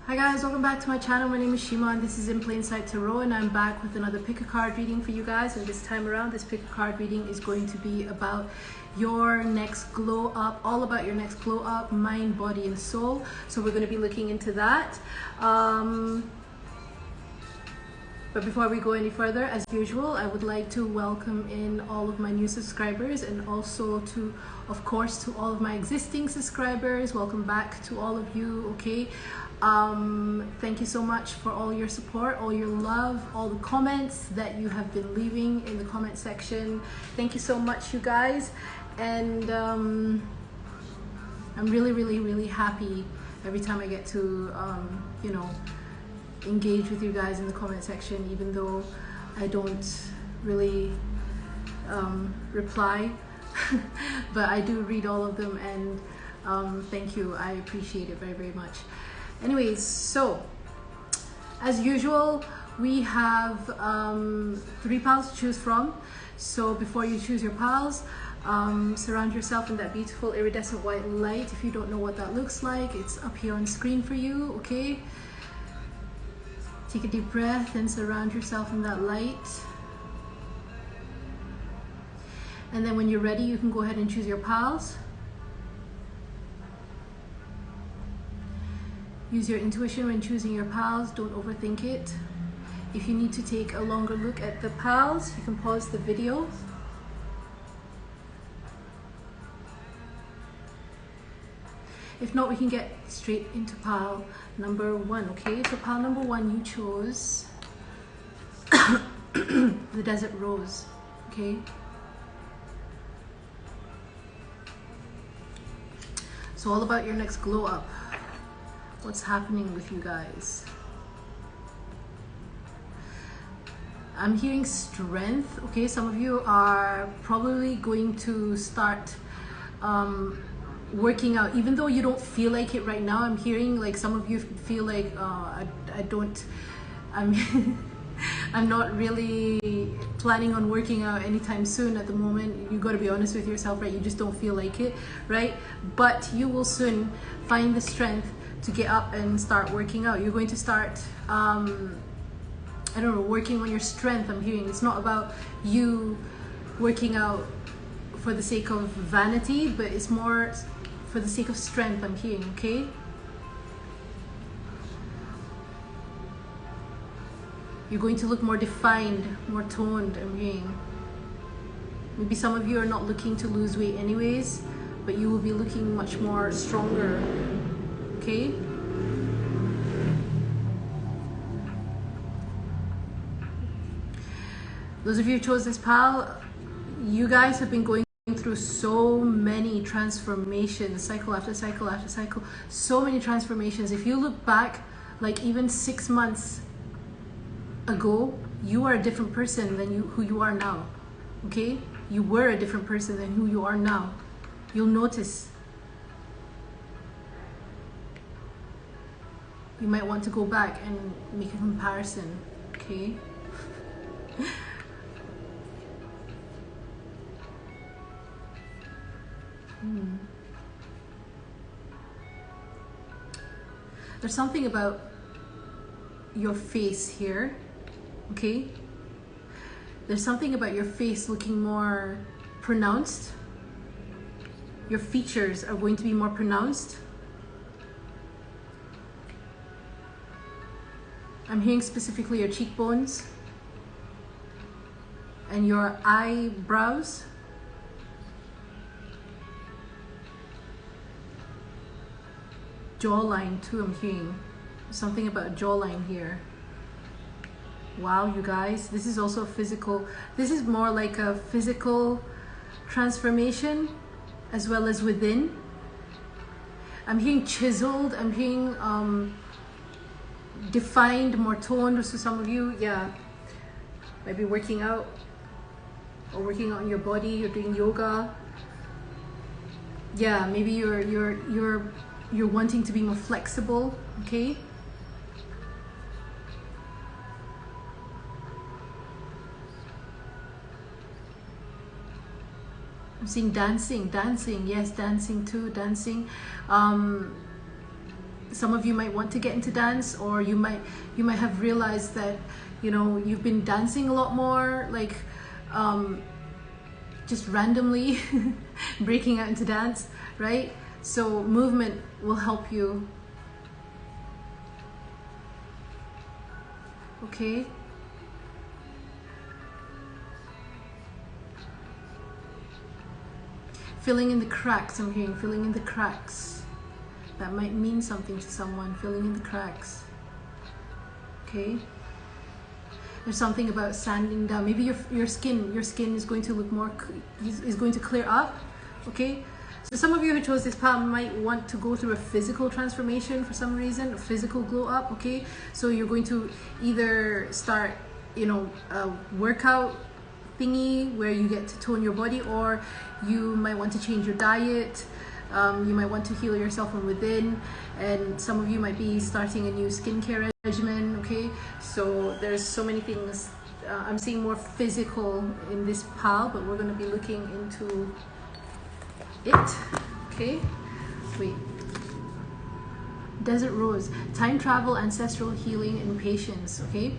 Hi guys, welcome back to my channel. My name is Syima and this is In Plain Sight Tarot, and I'm back with another pick a card reading for you guys. And this time around, this pick a card reading is going to be about your next glow up, all about your next glow up, mind, body and soul. So we're going to be looking into that. But before we go any further, as usual, I would like to welcome in all of my new subscribers, and also to, of course, to all of my existing subscribers. Welcome back to all of you, okay? Thank you so much for all your support, all your love, all the comments that you have been leaving in the comment section. Thank you so much, you guys. And I'm really happy every time I get to, you know, engage with you guys in the comment section, even though I don't really reply. But I do read all of them, and thank you. I appreciate it very much. Anyways, so as usual, we have 3 piles to choose from. So before you choose your piles, surround yourself in that beautiful iridescent white light. If you don't know what that looks like, it's up here on screen for you, okay? Take a deep breath and surround yourself in that light. And then when you're ready, you can go ahead and choose your piles. Use your intuition when choosing your piles. Don't overthink it. If you need to take a longer look at the piles, you can pause the video. If not, we can get straight into pile number 1, okay? So pile number 1, you chose the Desert Rose, okay? So all about your next glow up. What's happening with you guys? I'm hearing strength, okay? Some of you are probably going to start working out, even though you don't feel like it right now. I'm hearing like some of you feel like I'm not really planning on working out anytime soon at the moment. You got to be honest with yourself, right? You just don't feel like it, right? But you will soon find the strength to get up and start working out. You're going to start I don't know, working on your strength. I'm hearing it's not about you working out for the sake of vanity, but it's more for the sake of strength, I'm hearing, okay? You're going to look more defined, more toned, I'm hearing. Maybe some of you are not looking to lose weight anyways, but you will be looking much more stronger, okay? Those of you who chose this pile, you guys have been going through so many transformations, cycle after cycle after cycle, so many transformations. If you look back, like even 6 months ago, you are a different person than who you are now, okay? You were a different person than who you are now. You'll notice. You might want to go back and make a comparison, okay? There's something about your face here, okay? There's something about your face looking more pronounced. Your features are going to be more pronounced. I'm hearing specifically your cheekbones and your eyebrows. Jawline too, I'm hearing something about jawline here. Wow, you guys, this is also physical. This is more like a physical transformation as well as within. I'm hearing chiseled, I'm hearing defined, more toned. So some of you, yeah, might be working out or working on your body. You're doing yoga. Yeah, maybe you're wanting to be more flexible, okay? I'm seeing dancing, yes, dancing too, dancing. some of you might want to get into dance, or you might have realized that, you know, you've been dancing a lot more, like just randomly breaking out into dance, right? So movement will help you. Okay. Filling in the cracks, I'm hearing filling in the cracks. That might mean something to someone, filling in the cracks. Okay. There's something about sanding down. Maybe your skin is going to look more, is going to clear up. Okay. So some of you who chose this path might want to go through a physical transformation for some reason, a physical glow up. Okay. So you're going to either start, you know, a workout thingy where you get to tone your body, or you might want to change your diet. You might want to heal yourself from within, and some of you might be starting a new skincare regimen. Okay, so there's so many things. I'm seeing more physical in this pile, but we're going to be looking into it. Okay, wait. Desert Rose, time travel, ancestral healing, and patience. Okay.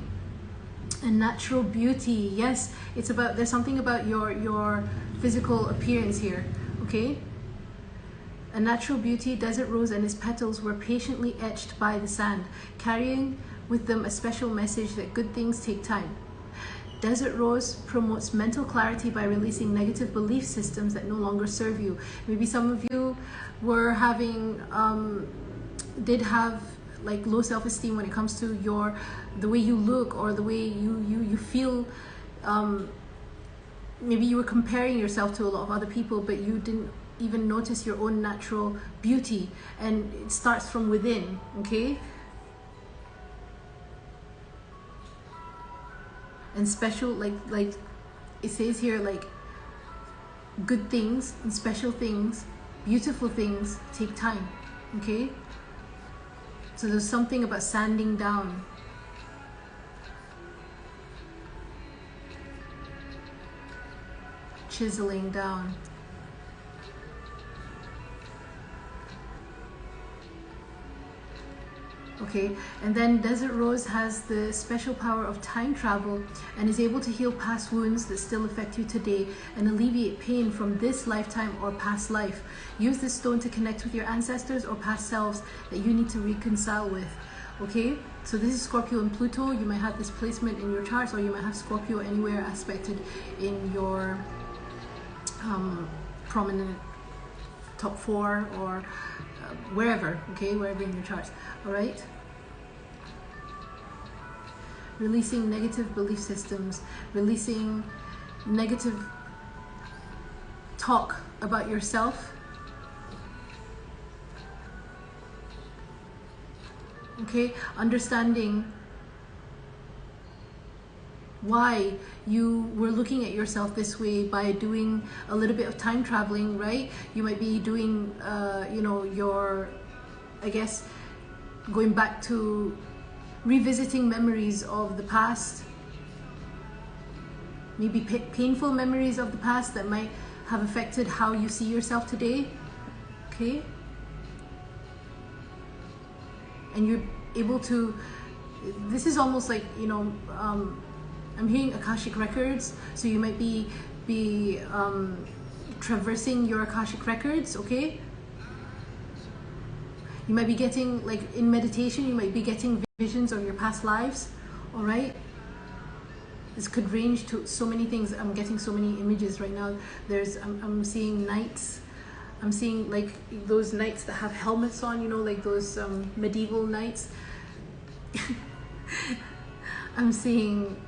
And natural beauty. Yes, it's about, there's something about your physical appearance here. Okay. A natural beauty, desert rose and its petals were patiently etched by the sand, carrying with them a special message that good things take time. Desert rose promotes mental clarity by releasing negative belief systems that no longer serve you. Maybe some of you were having, did have like low self-esteem when it comes to the way you look, or the way you feel. Maybe you were comparing yourself to a lot of other people, but you didn't even notice your own natural beauty, and it starts from within. Okay. And special, like it says here, like good things and special things, beautiful things take time. Okay. So there's something about sanding down. Chiseling down. Okay, and then Desert Rose has the special power of time travel and is able to heal past wounds that still affect you today and alleviate pain from this lifetime or past life. Use this stone to connect with your ancestors or past selves that you need to reconcile with. Okay, so this is Scorpio and Pluto. You might have this placement in your charts, or you might have Scorpio anywhere aspected in your prominent top 4, or wherever. Okay, wherever in your charts. All right. Releasing negative belief systems, releasing negative talk about yourself. Okay, understanding why you were looking at yourself this way by doing a little bit of time traveling, right? You might be doing, you know, your, I guess, going back to revisiting memories of the past, maybe painful memories of the past that might have affected how you see yourself today. Okay. And you're able to, this is almost like, you know, I'm hearing Akashic records, so you might be traversing your Akashic records. Okay. You might be getting, like in meditation, you might be getting visions of your past lives. All right. This could range to so many things. I'm getting so many images right now. I'm seeing knights. I'm seeing like those knights that have helmets on, you know, like those medieval knights. I'm seeing,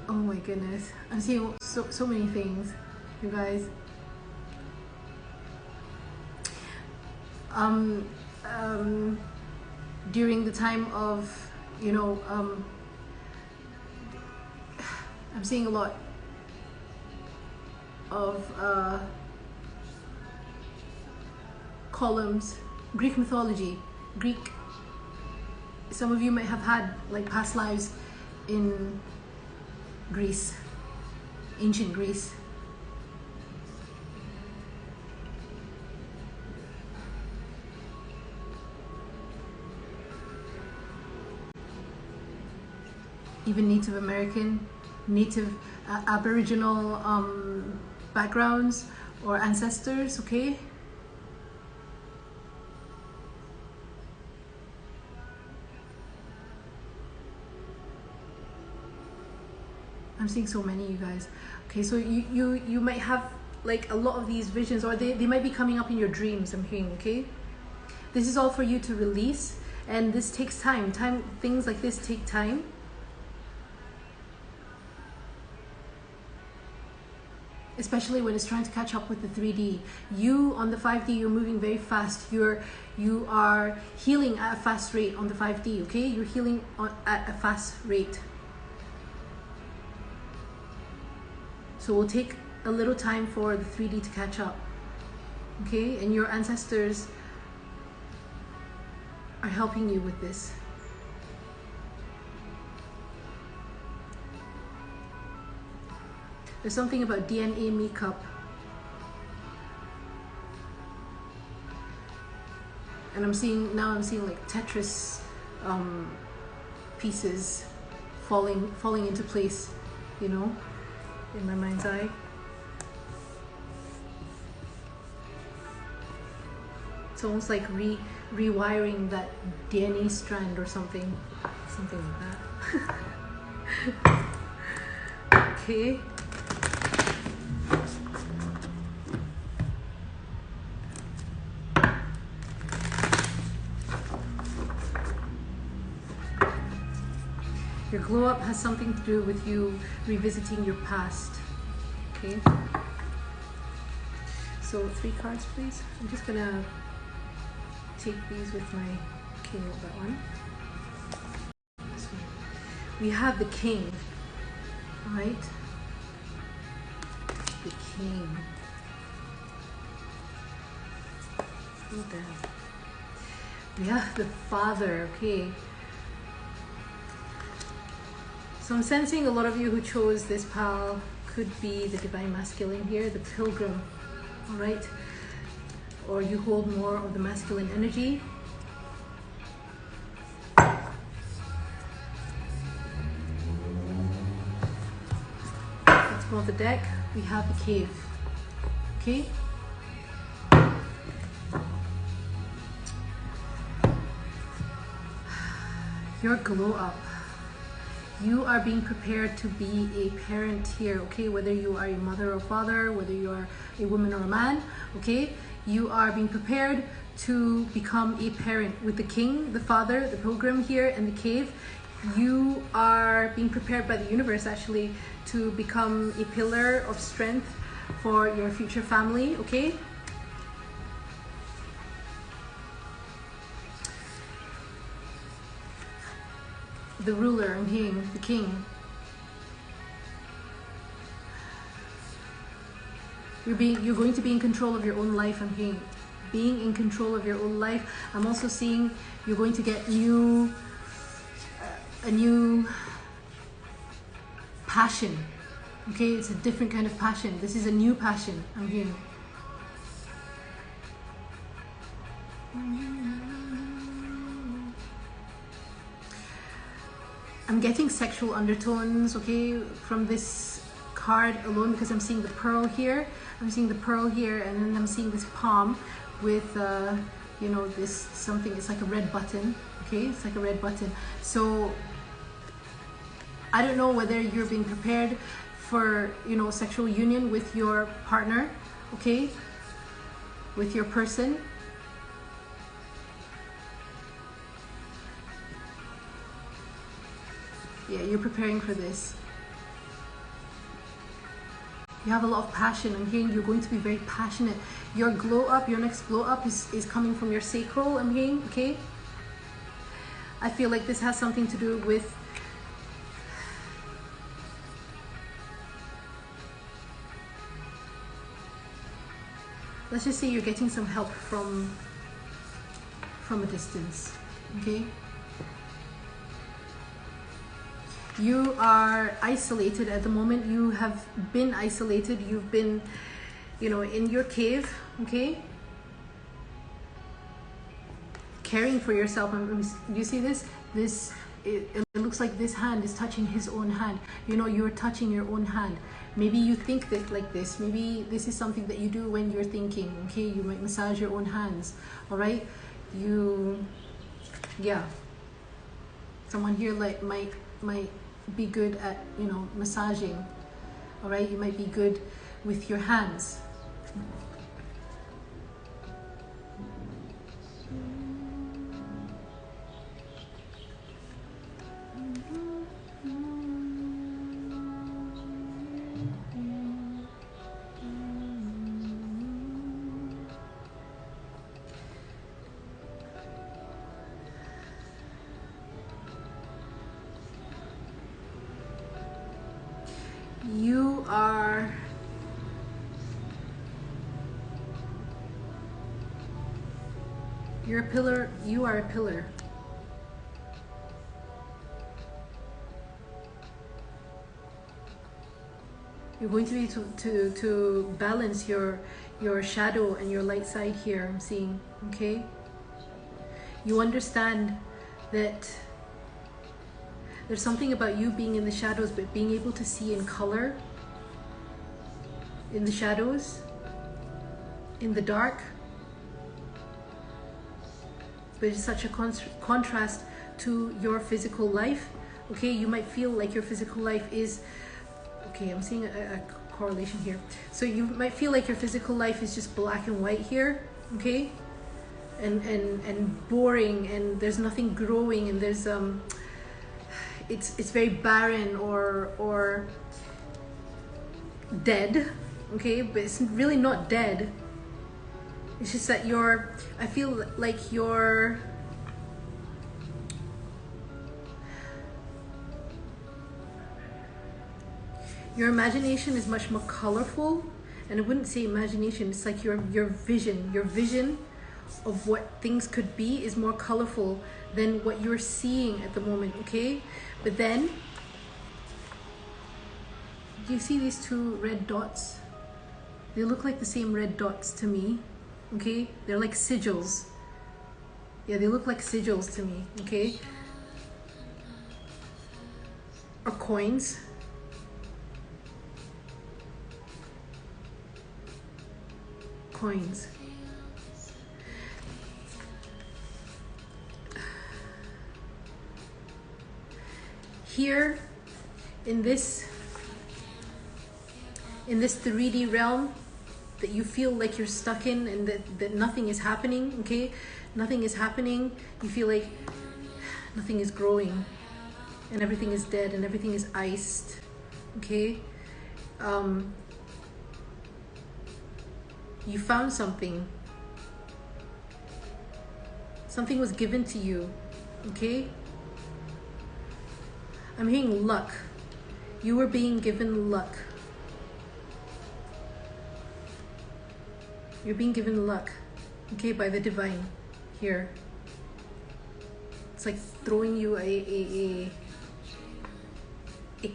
oh my goodness, I'm seeing so many things, you guys. During the time of, you know, I'm seeing a lot of columns, Greek mythology, Greek. Some of you might have had like past lives in Greece, ancient Greece. even Native American, Native Aboriginal backgrounds or ancestors, okay? I'm seeing so many, you guys. Okay, so you might have like a lot of these visions, or they might be coming up in your dreams, I'm hearing, okay? This is all for you to release, and this takes time. Things like this take time. Especially when it's trying to catch up with the 3D. You on the 5D, you're moving very fast. You are healing at a fast rate on the 5D, okay? You're healing at a fast rate. So we'll take a little time for the 3D to catch up, okay? And your ancestors are helping you with this. There's something about DNA makeup. And I'm seeing like Tetris pieces falling into place, you know, in my mind's eye. It's almost like rewiring that DNA strand or something like that. Okay. Your glow up has something to do with you revisiting your past. Okay. So 3 cards, please. I'm just gonna take these with my king of that one. So we have the king. All right. The king. Oh damn. We have the father. Okay. So I'm sensing a lot of you who chose this pile could be the divine masculine here, the pilgrim, all right? Or you hold more of the masculine energy. Let's pull the deck. We have the cave, okay? Your glow up. You are being prepared to be a parent here, okay? Whether you are a mother or father, whether you are a woman or a man, okay? You are being prepared to become a parent with the king, the father, the pilgrim here, and the cave. You are being prepared by the universe actually to become a pillar of strength for your future family, okay? The ruler, I'm hearing, the king. You're going to be in control of your own life, I'm hearing. Being in control of your own life. I'm also seeing you're going to get a new passion. Okay, it's a different kind of passion. This is a new passion, I'm hearing. I'm getting sexual undertones, okay, from this card alone, because I'm seeing the pearl here. I'm seeing the pearl here, and then I'm seeing this palm with, you know, this something. It's like a red button, okay? It's like a red button. So I don't know whether you're being prepared for, you know, sexual union with your partner, okay? With your person. Yeah, you're preparing for this. You have a lot of passion. I'm hearing you're going to be very passionate. Your glow up, your next glow up is coming from your sacral, I'm hearing, okay? I feel like this has something to do with let's just say you're getting some help from a distance, okay? You are isolated at the moment. You have been isolated. You've been, you know, in your cave, okay? Caring for yourself. You see this? this, it looks like this hand is touching his own hand. You know, you're touching your own hand. Maybe you think that like this. Maybe this is something that you do when you're thinking. Okay, you might massage your own hands. All right, yeah. Someone here like might be good at, you know, massaging. All right, you might be good with your hands. You're a pillar. You are a pillar. You're going to be to balance your shadow and your light side here, I'm seeing. Okay, you understand that there's something about you being in the shadows, but being able to see in color, in the shadows, in the dark. But it's such a contrast to your physical life. Okay, you might feel like your physical life is, okay, I'm seeing a correlation here. So you might feel like your physical life is just black and white here, okay, and boring, and there's nothing growing, and there's it's very barren or dead, okay, but it's really not dead. It's just that I feel like your imagination is much more colorful, and I wouldn't say imagination, it's like your vision of what things could be is more colorful than what you're seeing at the moment, okay? But then, do you see these two red dots? They look like the same red dots to me. Okay, they're like sigils. Yeah, they look like sigils to me. Okay, or coins. Coins. Here in this 3D realm that you feel like you're stuck in, and that nothing is happening, okay? Nothing is happening. You feel like nothing is growing, and everything is dead, and everything is iced, okay? You found something. Something was given to you, okay? I'm hearing luck. You were being given luck. You're being given luck, okay, by the divine here. It's like throwing you a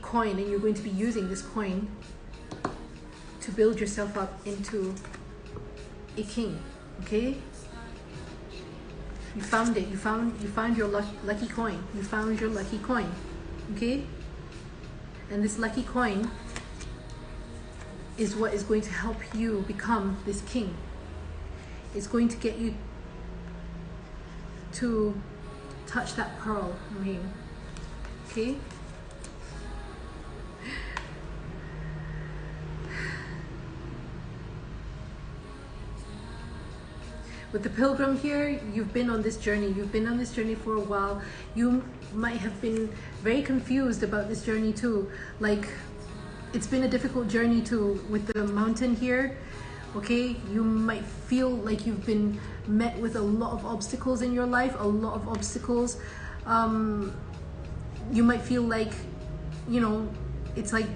coin, and you're going to be using this coin to build yourself up into a king, okay? You found it. You found your lucky coin. You found your lucky coin, okay? And this lucky coin is what is going to help you become this king. It's going to get you to touch that pearl, okay? With the pilgrim here, you've been on this journey. You've been on this journey for a while. You might have been very confused about this journey too. Like, it's been a difficult journey too with the mountain here, okay? You might feel like you've been met with a lot of obstacles in your life, a lot of obstacles. You might feel like, you know, it's like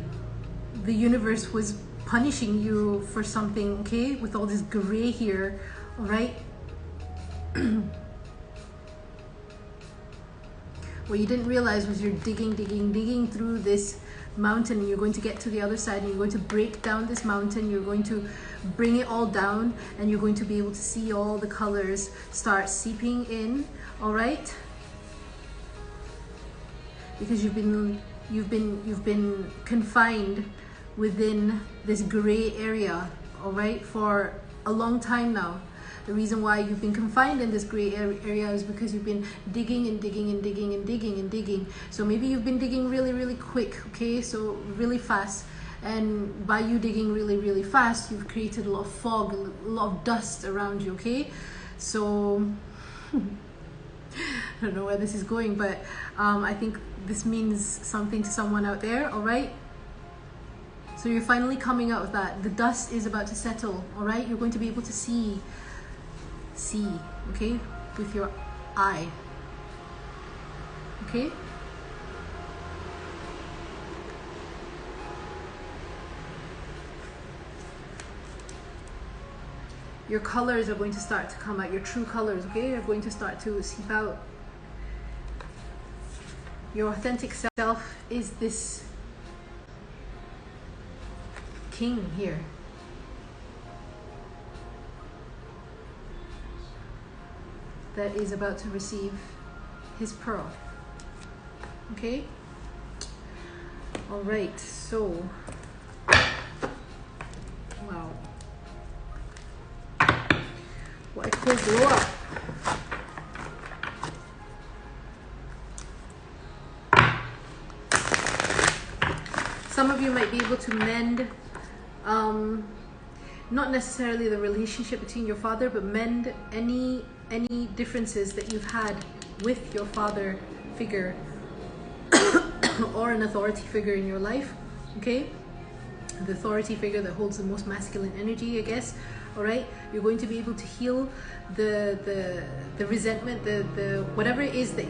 the universe was punishing you for something, okay? With all this gray here, all right? What you didn't realize was you're digging through this mountain, and you're going to get to the other side, and you're going to break down this mountain. You're going to bring it all down, and you're going to be able to see all the colors start seeping in, all right? because you've been confined within this gray area, all right, for a long time now. The reason why you've been confined in this gray area is because you've been digging and digging and digging and digging and digging. So maybe you've been digging really, really quick, okay, so really fast. And by you digging really, really fast, you've created a lot of fog, a lot of dust around you, okay? So I don't know where this is going, but I think this means something to someone out there, all right? So you're finally coming out of that. The dust is about to settle, all right? You're going to be able to see, okay, with your eye, okay? Your colors are going to start to come out, your true colors, okay, are going to start to seep out. Your authentic self is this king here. That is about to receive his pearl, okay? All right, so, wow. What I call glow up. Some of you might be able to mend, not necessarily the relationship between your father, but mend any differences that you've had with your father figure or an authority figure in your life, okay? The authority figure that holds the most masculine energy, I guess. All right, you're going to be able to heal the resentment, the whatever it is that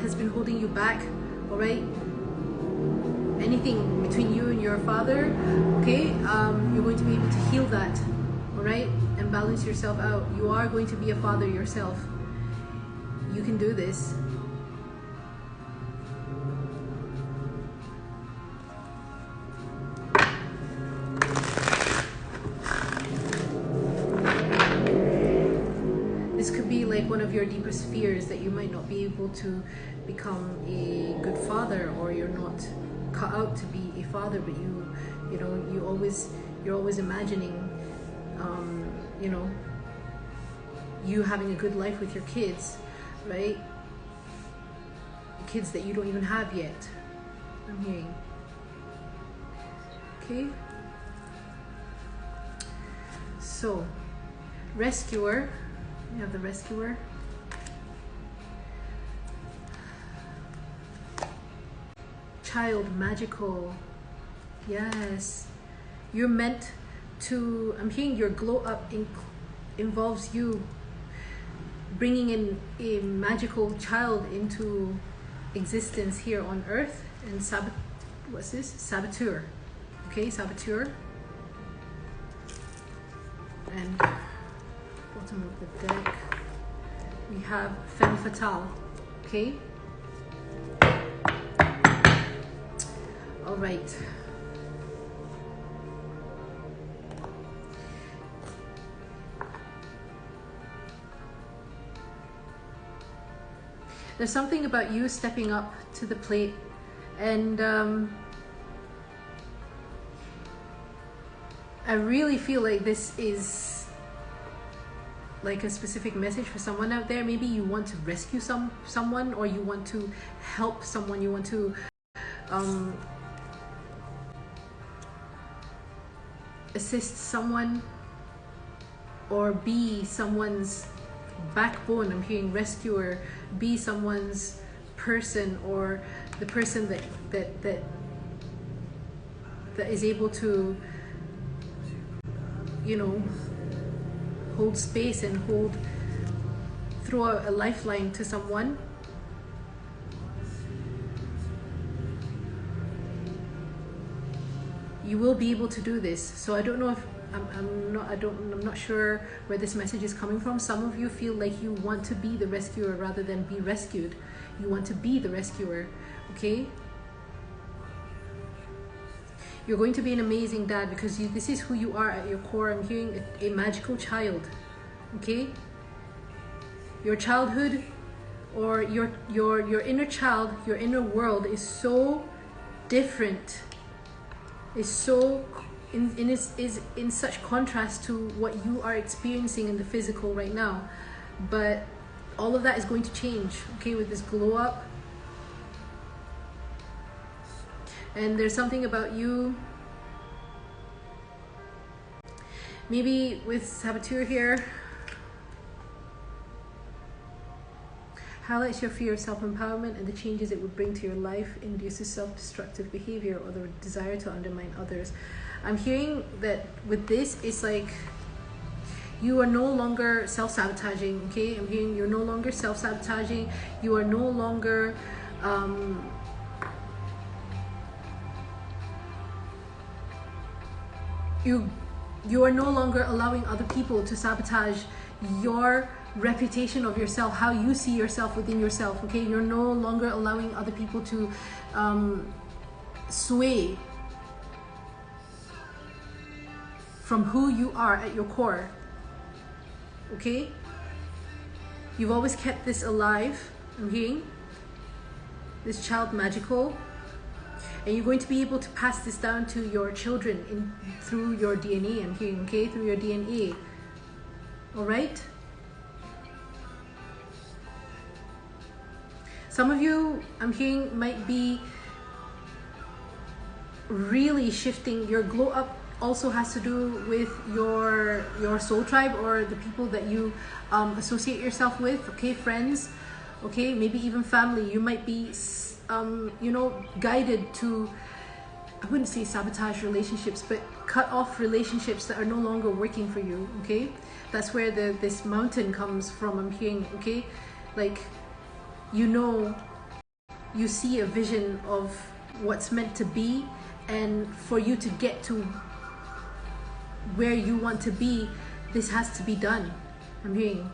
has been holding you back. All right, anything between you and your father, okay, you're going to be able to heal that, all right, and balance yourself out. You are going to be a father yourself. You can do this. This could be like one of your deepest fears, that you might not be able to become a good father, or you're not cut out to be a father, but you're always imagining, you know, you having a good life with your kids, right? Kids that you don't even have yet, I'm hearing. Okay. So, rescuer. We have the rescuer. Child, magical. Yes. You're meant to, I'm hearing your glow up involves you bringing in a magical child into existence here on earth. And what's this? Saboteur. Okay, saboteur. And bottom of the deck, we have femme fatale. Okay. All right. There's something about you stepping up to the plate, and I really feel like this is like a specific message for someone out there. Maybe you want to rescue someone, or you want to help someone, you want to assist someone, or be someone's backbone. I'm hearing rescuer, be someone's person, or the person that is able to, you know, hold space and throw a lifeline to someone. You will be able to do this. So I don't know if I'm not sure where this message is coming from. Some of you feel like you want to be the rescuer rather than be rescued. You want to be the rescuer, okay? You're going to be an amazing dad, because this is who you are at your core. I'm hearing a magical child, okay? Your childhood or your inner child, your inner world is so different, is so is in such contrast to what you are experiencing in the physical right now. But all of that is going to change, okay, with this glow up. And there's something about you, maybe with Saboteur here, highlights your fear of self-empowerment and the changes it would bring to your life, induces self-destructive behavior or the desire to undermine others. I'm hearing that with this, it's like you are no longer self-sabotaging, okay? I'm hearing you're no longer self-sabotaging. You are no longer you are no longer allowing other people to sabotage your reputation of yourself, how you see yourself within yourself, okay? You're no longer allowing other people to sway from who you are at your core, okay? You've always kept this alive, I'm hearing, this child magical, and you're going to be able to pass this down to your children through your DNA, I'm hearing, okay? Through your DNA, all right? Some of you, I'm hearing, might be really shifting. Your glow up also has to do with your soul tribe, or the people that you associate yourself with, okay? Friends, okay? Maybe even family. You might be you know, guided to, I wouldn't say sabotage relationships, but cut off relationships that are no longer working for you, okay? That's where this mountain comes from, I'm hearing, okay? Like, you know, you see a vision of what's meant to be, and for you to get to where you want to be, this has to be done, I'm hearing,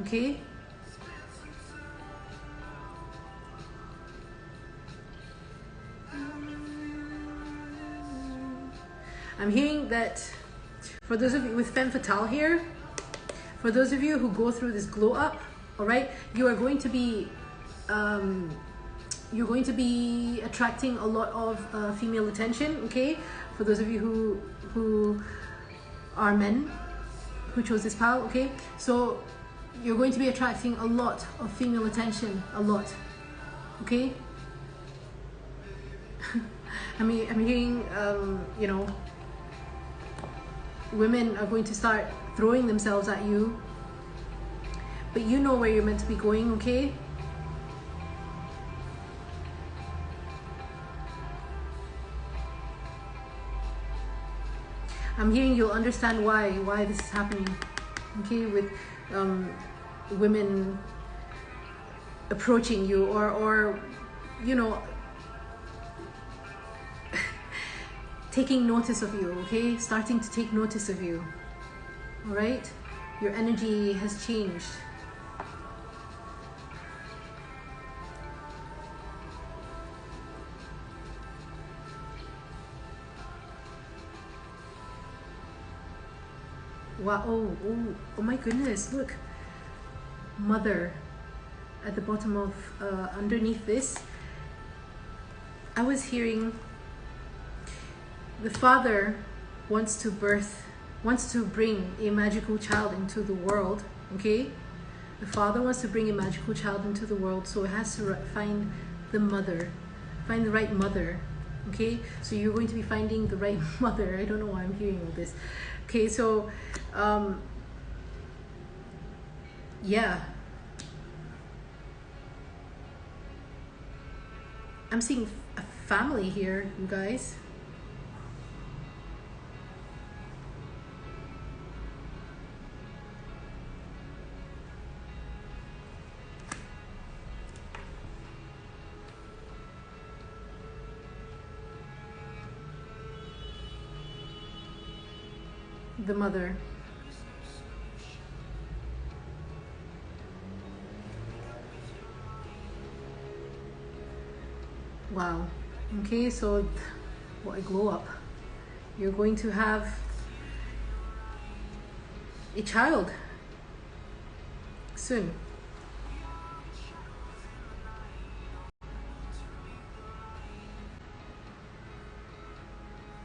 okay? I'm hearing that for those of you with femme fatale here, for those of you who go through this glow up, all right, you are going to be attracting a lot of female attention, okay? For those of you who are men who chose this pal, okay? So you're going to be attracting a lot of female attention, a lot, okay? I mean, I'm hearing, you know, women are going to start throwing themselves at you, but you know where you're meant to be going, okay? I'm hearing you'll understand why this is happening, okay? With women approaching you, or you know, taking notice of you, okay? Starting to take notice of you, all right? Your energy has changed. Wow, oh my goodness, look. Mother at the bottom of, underneath this. I was hearing the father wants to bring a magical child into the world, okay? The father wants to bring a magical child into the world, so it has to find the mother, find the right mother, okay? So you're going to be finding the right mother. I don't know why I'm hearing all this. Okay, so, yeah. I'm seeing a family here, you guys. The mother. Wow. Okay, so what a glow up. You're going to have a child soon.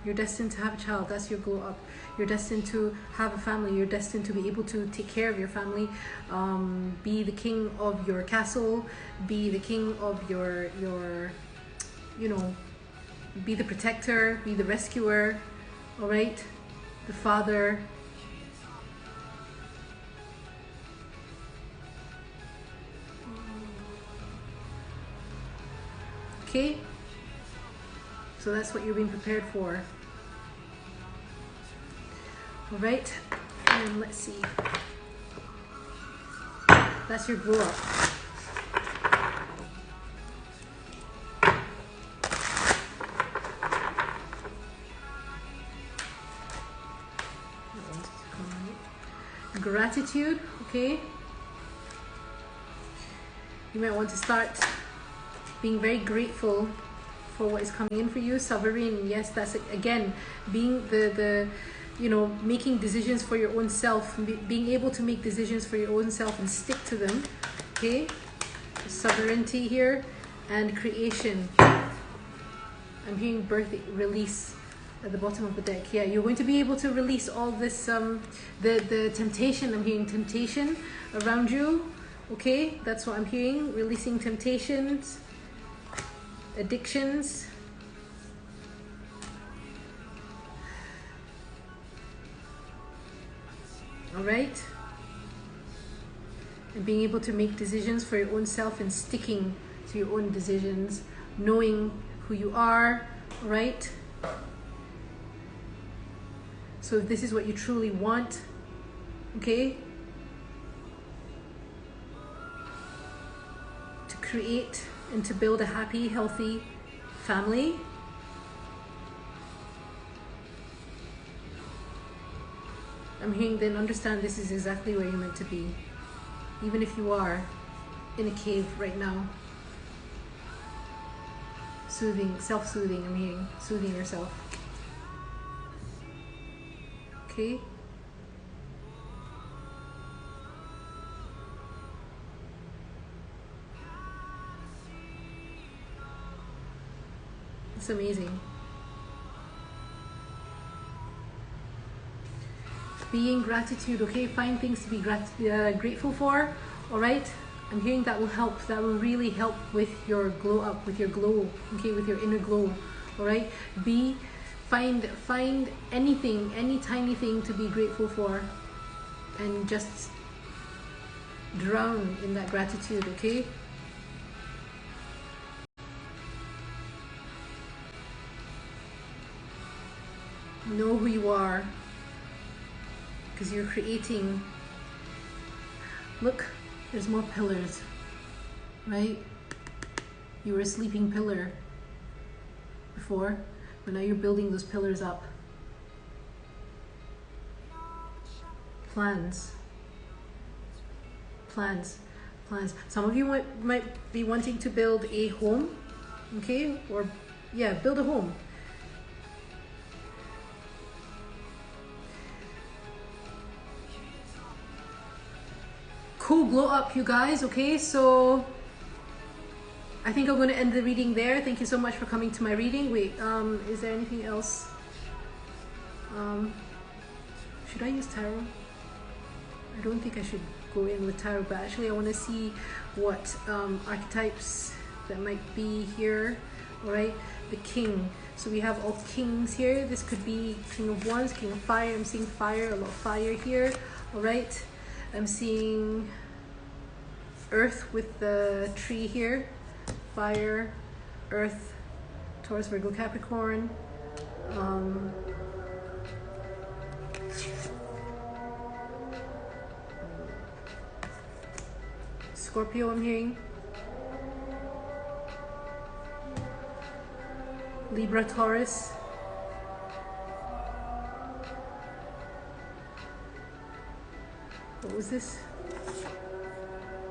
You're destined to have a child. That's your glow up. You're destined to have a family. You're destined to be able to take care of your family. Be the king of your castle. Be the king of your you know, be the protector. Be the rescuer. All right? The father. Okay? So that's what you're being prepared for. All right, and let's see. That's your glow up. Gratitude, okay? You might want to start being very grateful for what is coming in for you. Sovereign, yes, that's again being the you know, making decisions for your own self, being able to make decisions for your own self and stick to them. Okay, sovereignty here, and creation. I'm hearing birth, release at the bottom of the deck. Yeah, you're going to be able to release all this the temptation. I'm hearing temptation around you. Okay, that's what I'm hearing. Releasing temptations, addictions. All right, and being able to make decisions for your own self and sticking to your own decisions, knowing who you are. All right, so if this is what you truly want, okay, to create and to build a happy, healthy family, I'm hearing, then understand this is exactly where you're meant to be. Even if you are in a cave right now. Soothing, self-soothing, I'm hearing. Soothing yourself. Okay? It's amazing. Being gratitude, okay? Find things to be grateful for, all right? I'm hearing that will help. That will really help with your glow up, with your glow, okay? With your inner glow, all right? Find anything, any tiny thing to be grateful for, and just drown in that gratitude, okay? Know who you are. Because you're creating, look, there's more pillars, right? You were a sleeping pillar before, but now you're building those pillars up. Plans. Some of you might be wanting to build a home, okay? Or yeah, build a home. Cool glow up, you guys. Okay, so I think I'm going to end the reading there. Thank you so much for coming to my reading. Wait, is there anything else? Should I use tarot? I don't think I should go in with tarot, but actually I want to see what archetypes that might be here. All right, the king. So we have all kings here. This could be King of Wands, King of Fire. I'm seeing fire, a lot of fire here. All right. I'm seeing earth with the tree here. Fire, earth, Taurus, Virgo, Capricorn. Scorpio, I'm hearing. Libra, Taurus. What was this?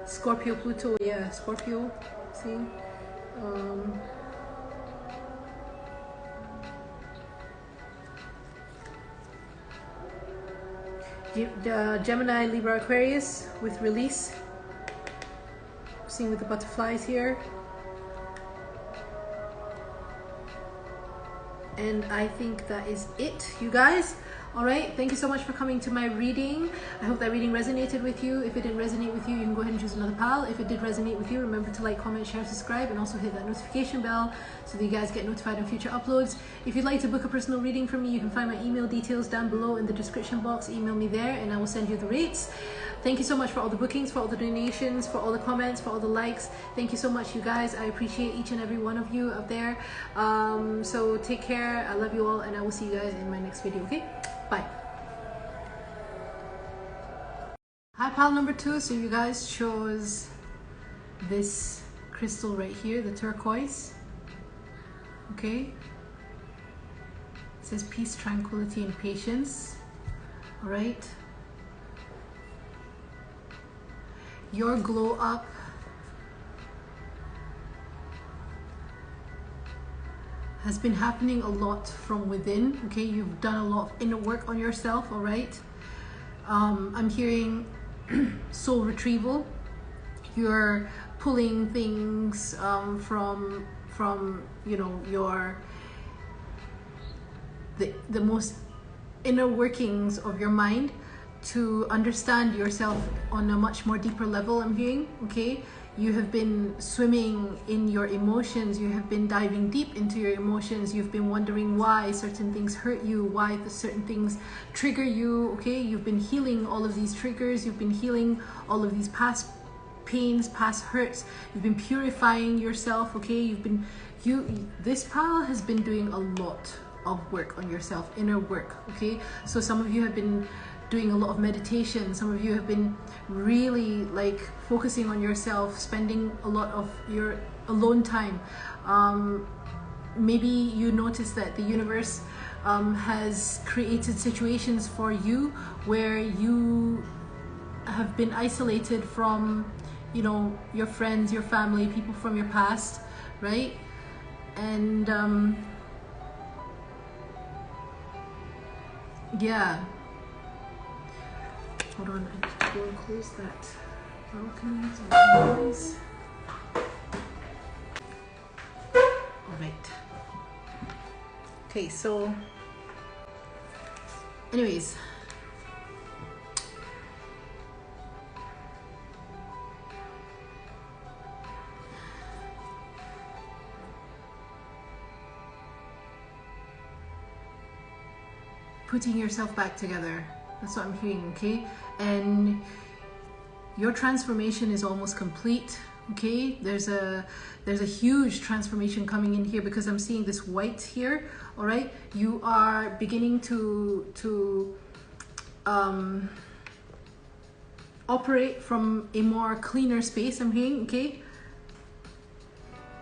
Scorpio, Pluto. Yeah, Scorpio. See? Gemini, Libra, Aquarius with release. Seeing with the butterflies here. And I think that is it, you guys. All right, thank you so much for coming to my reading. I hope that reading resonated with you. If it didn't resonate with you, you can go ahead and choose another pal. If it did resonate with you, remember to like, comment, share, subscribe, and also hit that notification bell so that you guys get notified on future uploads. If you'd like to book a personal reading from me, you can find my email details down below in the description box. Email me there and I will send you the rates. Thank you so much for all the bookings, for all the donations, for all the comments, for all the likes. Thank you so much, you guys. I appreciate each and every one of you out there. So take care. I love you all, and I will see you guys in my next video. Okay, bye. Hi, pal number 2. So you guys chose this crystal right here, the turquoise. Okay, it says peace, tranquility, and patience. All right, your glow up has been happening a lot from within. Okay, you've done a lot of inner work on yourself. All right, I'm hearing soul retrieval. You're pulling things from you know, your the most inner workings of your mind to understand yourself on a much more deeper level, I'm hearing. Okay, you have been swimming in your emotions. You have been diving deep into your emotions. You've been wondering why certain things hurt you, why certain things trigger you. Okay, you've been healing all of these triggers. You've been healing all of these past pains, past hurts. You've been purifying yourself. Okay, this pal has been doing a lot of work on yourself, inner work. Okay, so some of you have been doing a lot of meditation. Some of you have been really like focusing on yourself, spending a lot of your alone time. Maybe you notice that the universe has created situations for you where you have been isolated from, you know, your friends, your family, people from your past, right? And yeah, hold on, I need to go and close that balcony. Noise. All right. Okay, so anyways, putting yourself back together, that's what I'm hearing. Okay, and your transformation is almost complete. Okay, there's a huge transformation coming in here because I'm seeing this white here. All right, you are beginning to operate from a more cleaner space, I'm hearing. Okay,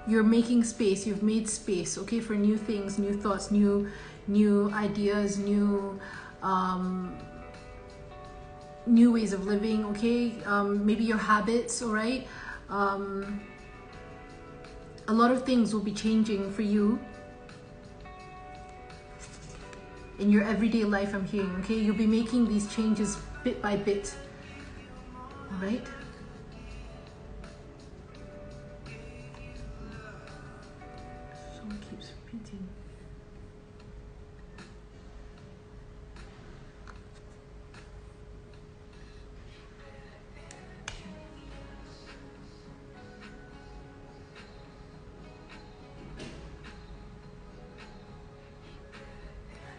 you're making space, you've made space, okay, for new things, new thoughts, new ideas, new ways of living. Okay, maybe your habits. All right, a lot of things will be changing for you in your everyday life, I'm hearing. Okay, you'll be making these changes bit by bit. All right, someone keeps repeating.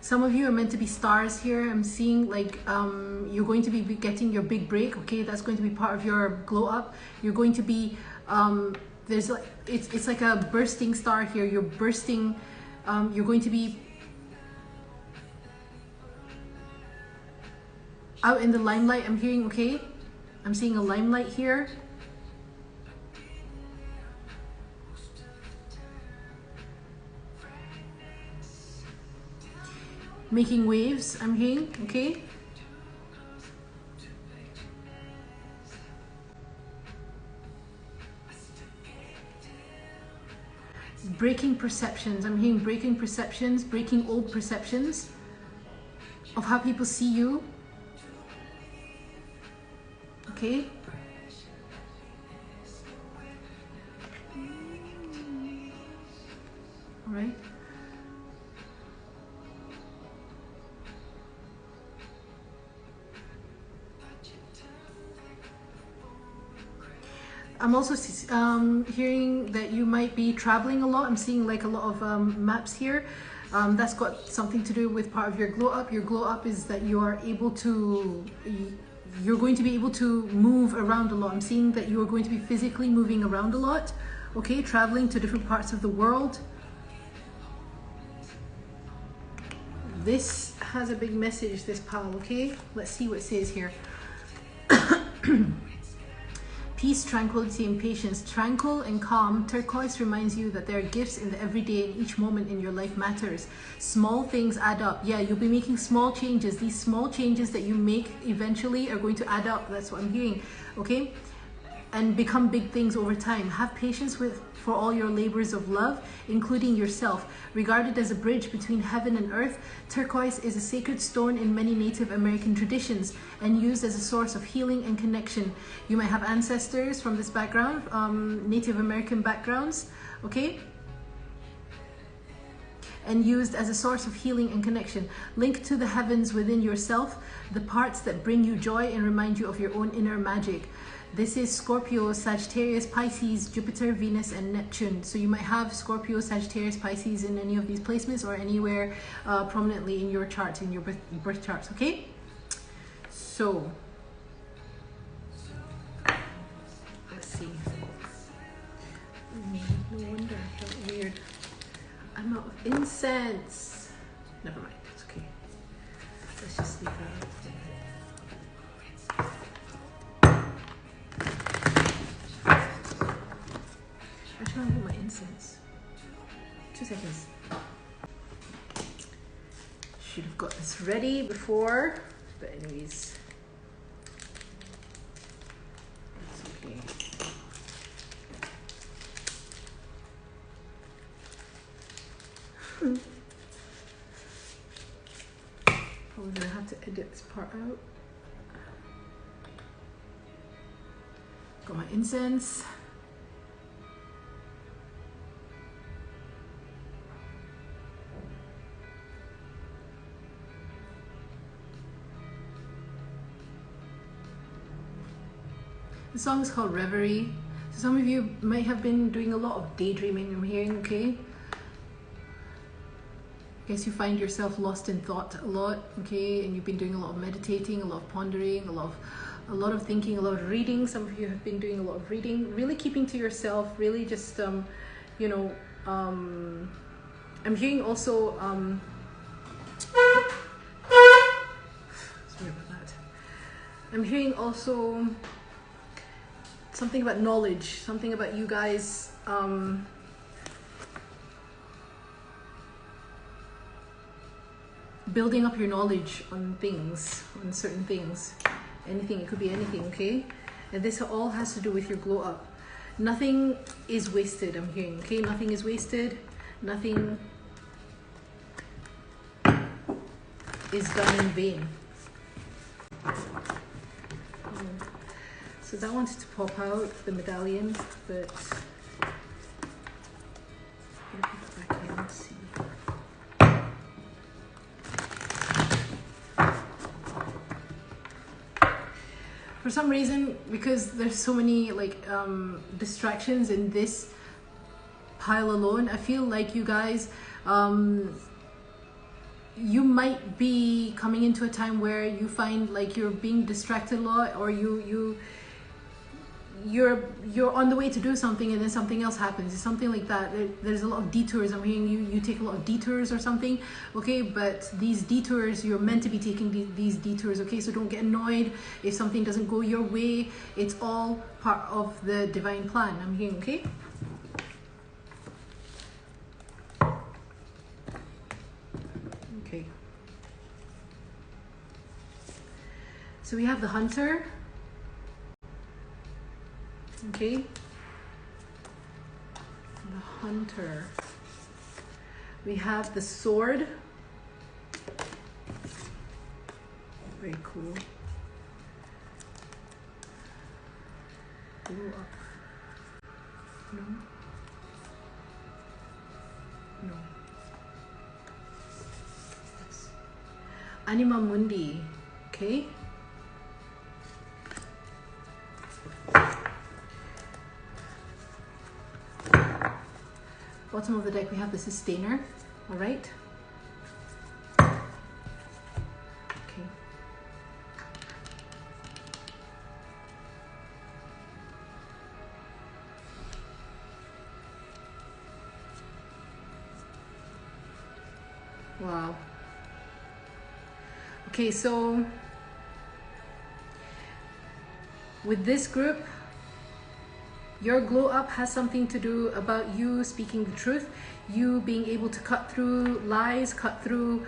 Some of you are meant to be stars here. I'm seeing like you're going to be getting your big break. Okay, that's going to be part of your glow up. You're going to be there's like it's like a bursting star here. You're bursting. You're going to be out in the limelight, I'm hearing. Okay, I'm seeing a limelight here. Making waves, I'm hearing. Okay, breaking perceptions, I'm hearing breaking perceptions, breaking old perceptions of how people see you. Okay, all right, I'm also hearing that you might be traveling a lot. I'm seeing like a lot of maps here. That's got something to do with part of your glow up. Your glow up is that you are able to, you're going to be able to move around a lot. I'm seeing that you are going to be physically moving around a lot. Okay, traveling to different parts of the world. This has a big message, this pile, okay? Let's see what it says here. Peace, tranquility, and patience. Tranquil and calm, turquoise reminds you that there are gifts in the everyday, and each moment in your life matters. Small things add up. Yeah, you'll be making small changes. These small changes that you make eventually are going to add up. That's what I'm hearing, okay? And become big things over time. Have patience for all your labors of love, including yourself. Regarded as a bridge between heaven and earth, turquoise is a sacred stone in many Native American traditions and used as a source of healing and connection. You might have ancestors from this background, Native American backgrounds, okay? And used as a source of healing and connection. Linked to the heavens within yourself, the parts that bring you joy and remind you of your own inner magic. This is Scorpio, Sagittarius, Pisces, Jupiter, Venus, and Neptune. So you might have Scorpio, Sagittarius, Pisces in any of these placements or anywhere prominently in your chart, in your birth charts, okay? So, let's see. No wonder, that's weird. I'm out of incense. Never mind, it's okay. Let's just leave that. I'm trying to put my incense. 2 seconds. Should have got this ready before, but anyways. That's okay. Probably gonna have to edit this part out. Got my incense. The song is called Reverie. So some of you might have been doing a lot of daydreaming, I'm hearing, okay? I guess you find yourself lost in thought a lot, okay? And you've been doing a lot of meditating, a lot of pondering, a lot of thinking, a lot of reading. Some of you have been doing a lot of reading, really keeping to yourself, really just, you know, I'm hearing also, sorry about that. I'm hearing also something about knowledge, something about you guys building up your knowledge on things, on certain things. Anything, it could be anything, okay? And this all has to do with your glow up. Nothing is wasted, I'm hearing, okay? Nothing is wasted, nothing is done in vain. So that wanted to pop out, the medallion, but I'll put it back in, let's see. For some reason, because there's so many like distractions in this pile alone, I feel like you guys, you might be coming into a time where you find like you're being distracted a lot, or you're on the way to do something and then something else happens. It's something like that. There's a lot of detours. I'm hearing you take a lot of detours or something, okay? But these detours, you're meant to be taking these detours, okay? So don't get annoyed if something doesn't go your way. It's all part of the divine plan, I'm hearing, okay? Okay. So we have the Hunter. Okay, the Hunter. We have the Sword. Very cool. Blow up. No. No. Yes. Anima Mundi. Okay. Bottom of the deck, we have the sustainer. All right. Okay. Wow. Okay, so with this group, your glow up has something to do about you speaking the truth, you being able to cut through lies, cut through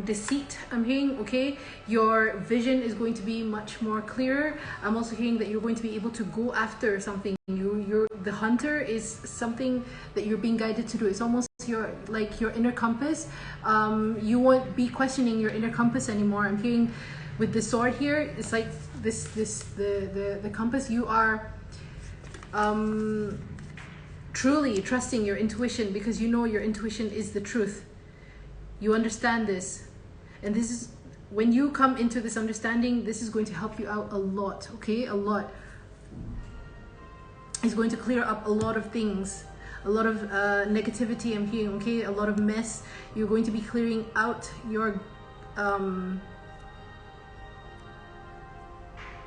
deceit. I'm hearing, okay, your vision is going to be much more clearer. I'm also hearing that you're going to be able to go after something. The hunter is something that you're being guided to do. It's almost your inner compass. You won't be questioning your inner compass anymore. I'm hearing with the sword here, it's like the compass. You are truly trusting your intuition, because you know your intuition is the truth. You understand this, and this is when you come into this understanding, this is going to help you out a lot. Okay, a lot. It's going to clear up a lot of things, a lot of negativity. I'm hearing, okay, a lot of mess. You're going to be clearing out your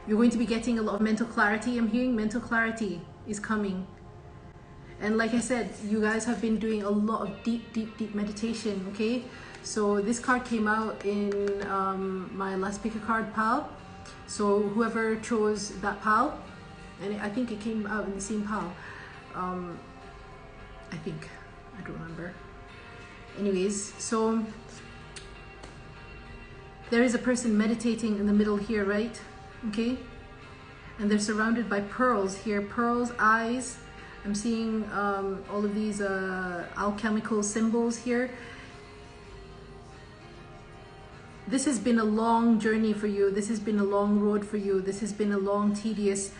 you're going to be getting a lot of mental clarity. I'm hearing mental clarity is coming. And like I said, you guys have been doing a lot of deep meditation, okay? So this card came out in my last pick a card pile. So whoever chose that pile, and I think it came out in the same pile. I think, I don't remember. Anyways, so there is a person meditating in the middle here, right? Okay, and they're surrounded by pearls here, pearls, eyes. I'm seeing all of these alchemical symbols here. This has been a long journey for you. This has been a long road for you. This has been a long, tedious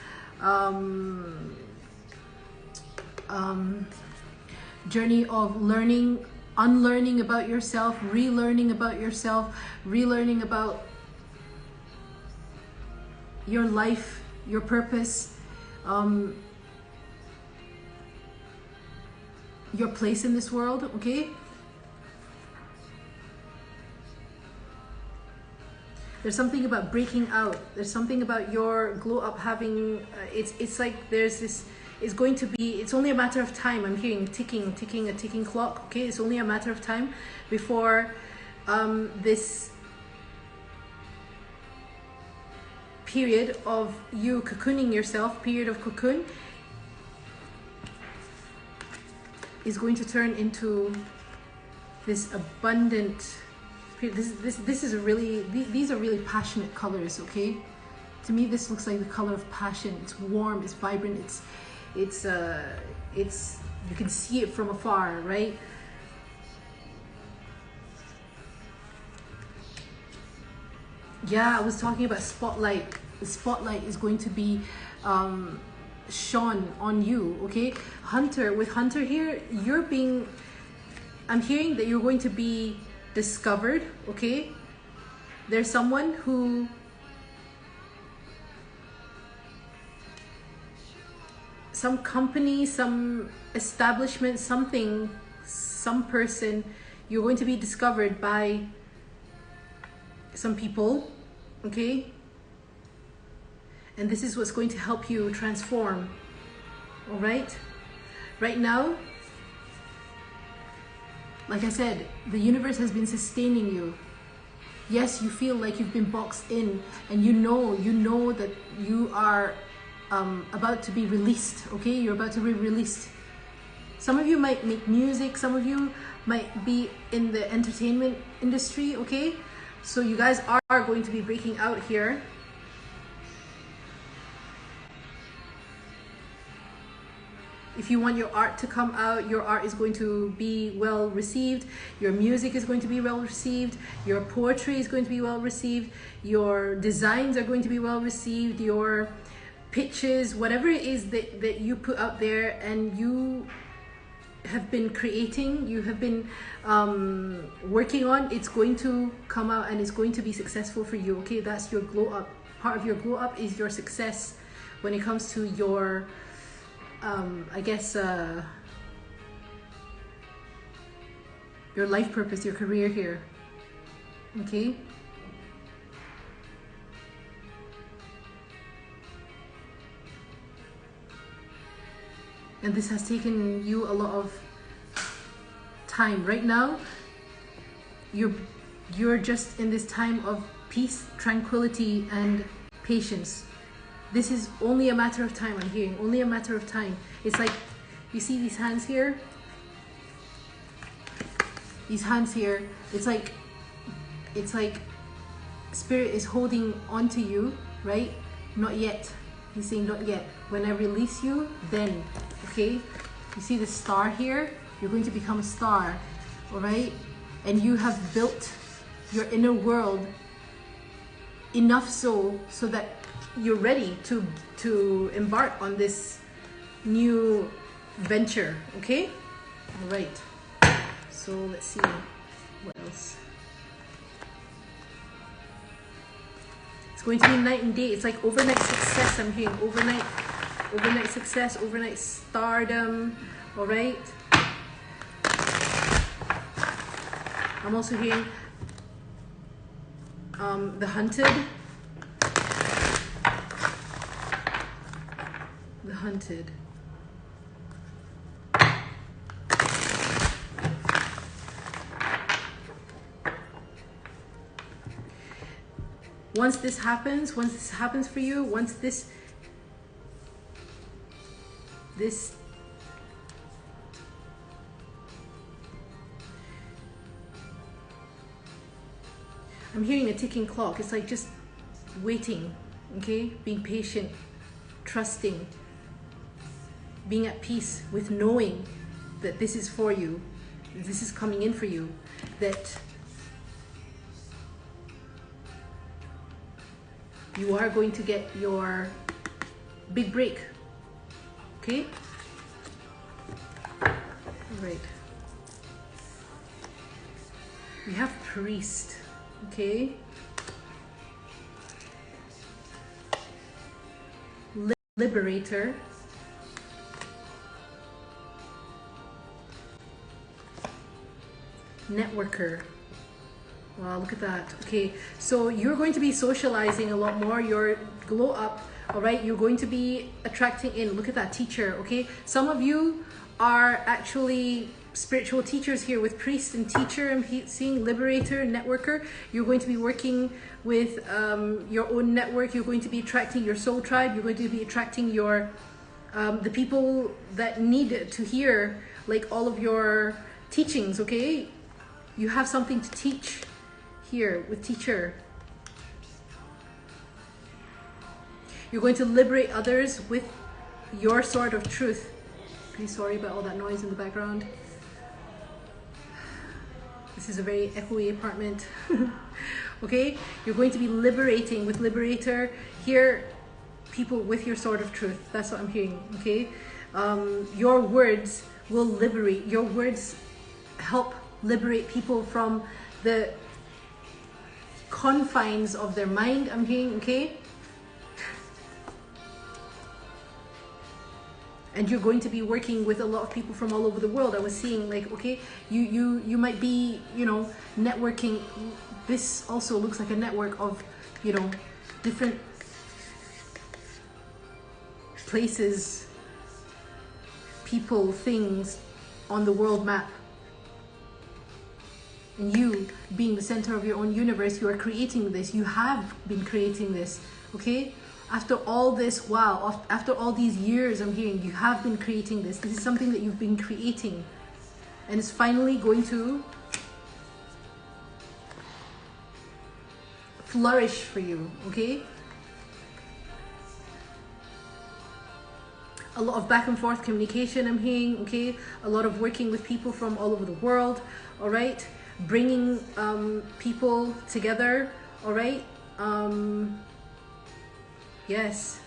journey of learning, unlearning about yourself, relearning about yourself, relearning about your life, your purpose, your place in this world, okay? There's something about breaking out. There's something about your glow up having, it's like there's this, it's going to be, it's only a matter of time. I'm hearing a ticking clock, okay? It's only a matter of time before this period of you cocooning yourself, period of cocoon, is going to turn into this abundant. This is a really, these are really passionate colors, okay? To me, this looks like the color of passion. It's warm, it's vibrant, it's you can see it from afar, right? Yeah, I was talking about spotlight. The spotlight is going to be shone on you, okay? Hunter, with Hunter here, you're being, I'm hearing that you're going to be discovered, okay? There's someone who some company, some establishment, something, some person, you're going to be discovered by some people, okay? And this is what's going to help you transform, all right? Right now, like I said, the universe has been sustaining you. Yes, you feel like you've been boxed in, and you know that you are about to be released, okay? You're about to be released. Some of you might make music, some of you might be in the entertainment industry, okay? So you guys are going to be breaking out here. If you want your art to come out, your art is going to be well received. Your music is going to be well received. Your poetry is going to be well received. Your designs are going to be well received. Your pitches, whatever it is that you put out there and you have been creating, you have been working on, it's going to come out and it's going to be successful for you, okay? That's your glow up. Part of your glow up is your success when it comes to your I guess your life purpose, your career here. Okay? And this has taken you a lot of time. Right now, you're just in this time of peace, tranquility, and patience. This is only a matter of time, I'm hearing. Only a matter of time. It's like, you see these hands here? These hands here, it's like Spirit is holding on to you, right? Not yet. He's saying not yet. When I release you, then, okay? You see the star here? You're going to become a star, all right? And you have built your inner world enough so that you're ready to embark on this new venture, okay? All right. So let's see what else. It's going to be night and day. It's like overnight success. I'm hearing overnight success, overnight stardom. All right. I'm also hearing the hunted. The hunted. Once this happens for you, once this I'm hearing a ticking clock. It's like just waiting, okay? Being patient, trusting, being at peace with knowing that this is for you, this is coming in for you, that you are going to get your big break, okay? All right. We have priest, okay? Liberator. Networker. Wow, look at that. Okay, so you're going to be socializing a lot more. Your glow up, all right? You're going to be attracting in. Look at that, teacher, okay? Some of you are actually spiritual teachers here with priest and teacher. I'm seeing liberator, networker. You're going to be working with your own network. You're going to be attracting your soul tribe. You're going to be attracting your the people that need to hear like all of your teachings, okay? You have something to teach here with teacher. You're going to liberate others with your sword of truth. Pretty sorry about all that noise in the background. This is a very echoey apartment. Okay, you're going to be liberating with liberator here, people with your sword of truth. That's what I'm hearing. Okay, your words will liberate. Your words help liberate people from the confines of their mind. I'm hearing, okay? And you're going to be working with a lot of people from all over the world. I was seeing like, okay, you might be, you know, networking. This also looks like a network of, you know, different places, people, things on the world map. And you being the center of your own universe, you are creating this. You have been creating this, okay? After all this, wow, after all these years, I'm hearing you have been creating this. This is something that you've been creating. And it's finally going to flourish for you, okay? A lot of back and forth communication, I'm hearing, okay? A lot of working with people from all over the world, all right? Bringing people together, all right? Yes.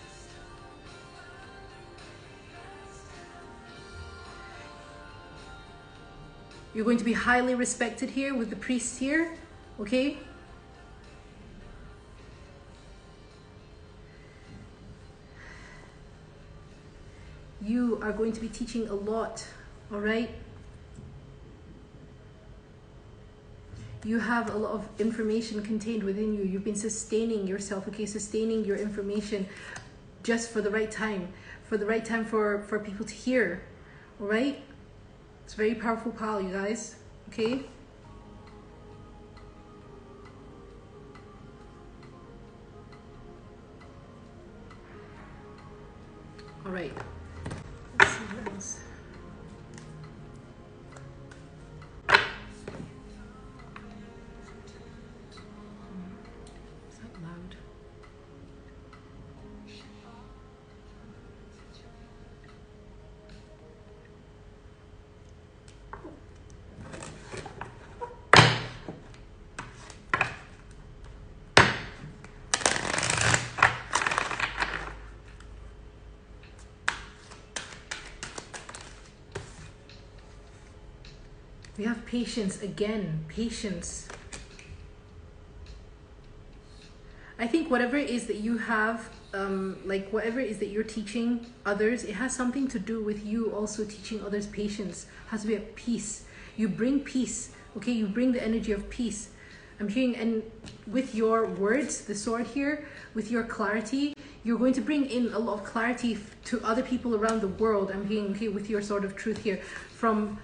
You're going to be highly respected here with the priest here, okay? You are going to be teaching a lot, all right? you have a lot of information contained within you. You've been sustaining yourself, okay, sustaining your information just for the right time, for people to hear. All right, it's a very powerful pile, you guys. Okay, all right, let's see what else. Is that loud? We have patience again, patience. I think whatever it is that you have, like whatever it is that you're teaching others, it has something to do with you also teaching others patience. It has to be at peace. You bring peace, okay? You bring the energy of peace. I'm hearing, and with your words, the sword here, with your clarity, you're going to bring in a lot of clarity to other people around the world. I'm hearing, okay, with your sword of truth here, from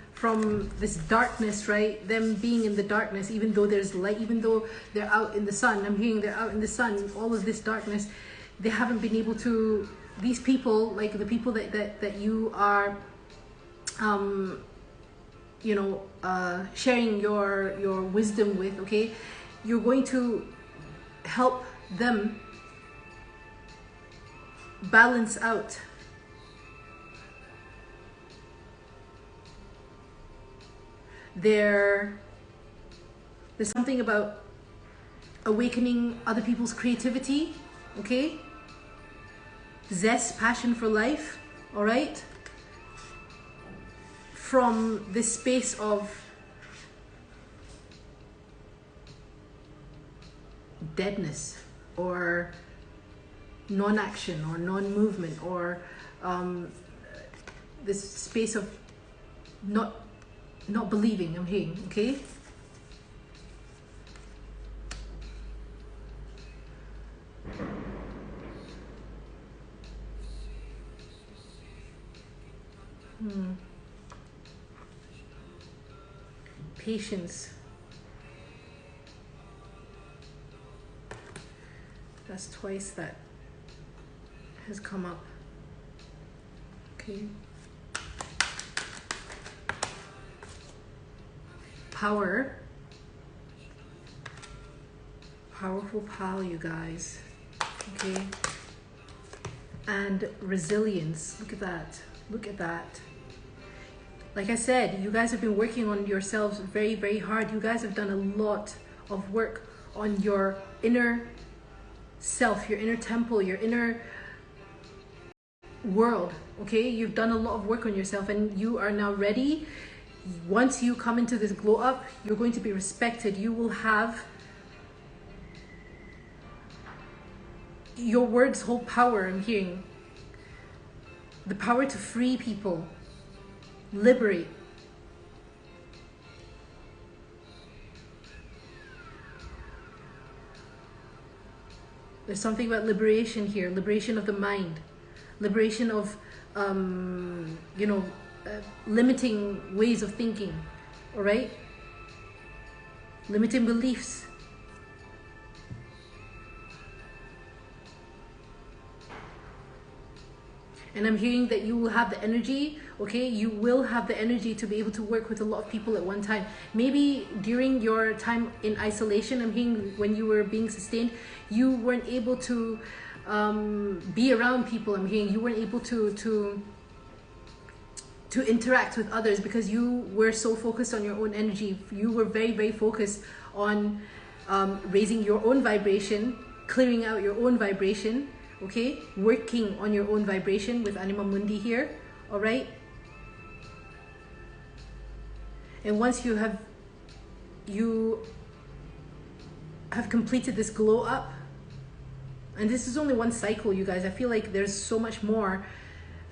this darkness, right? Them being in the darkness, even though there's light, even though they're out in the sun. I'm hearing they're out in the sun. All of this darkness, they haven't been able to. These people, like the people that you are, you know, sharing your wisdom with. Okay, you're going to help them balance out there's something about awakening other people's creativity, okay? Zest, passion for life, all right? From this space of deadness or non-action or non-movement, or this space of not believing, I'm hearing, okay? Patience. That's twice that has come up. Okay. Power. Powerful pile, you guys. Okay. And resilience. Look at that. Look at that. Like I said, you guys have been working on yourselves very, very hard. You guys have done a lot of work on your inner self, your inner temple, your inner world. Okay, you've done a lot of work on yourself, and you are now ready. Once you come into this glow up, you're going to be respected. You will have, your words hold power. I'm hearing the power to free people, liberate. There's something about liberation here, liberation of the mind, liberation of, you know, limiting ways of thinking, all right? Limiting beliefs. And I'm hearing that you will have the energy, okay? You will have the energy to be able to work with a lot of people at one time. Maybe during your time in isolation, I'm hearing when you were being sustained, you weren't able to be around people. I'm hearing you weren't able to interact with others because you were so focused on your own energy. You were very, very focused on raising your own vibration, clearing out your own vibration, okay? Working on your own vibration with Anima Mundi here, all right? And once you have completed this glow up, and this is only one cycle, you guys. I feel like there's so much more.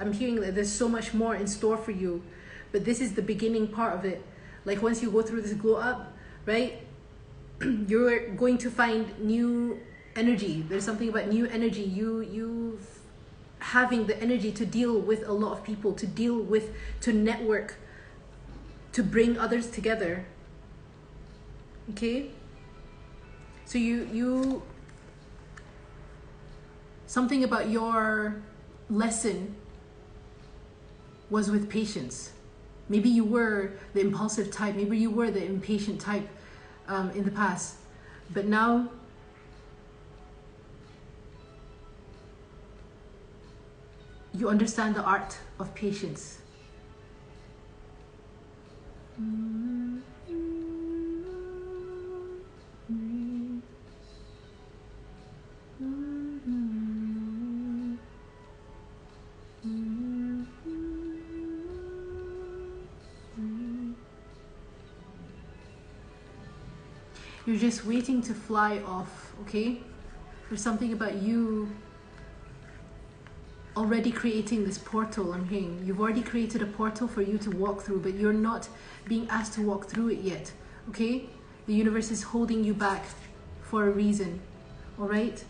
I'm hearing that there's so much more in store for you, but this is the beginning part of it. Like once you go through this glow up, right? you're going to find new energy. There's something about new energy. You having the energy to deal with a lot of people, to network, to bring others together. Okay? So you something about your lesson was with patience. Maybe you were the impulsive type, maybe you were the impatient type in the past, but now you understand the art of patience. You're just waiting to fly off, okay? There's something about you already creating this portal. I'm hearing you've already created a portal for you to walk through, but you're not being asked to walk through it yet, okay? The universe is holding you back for a reason, all right?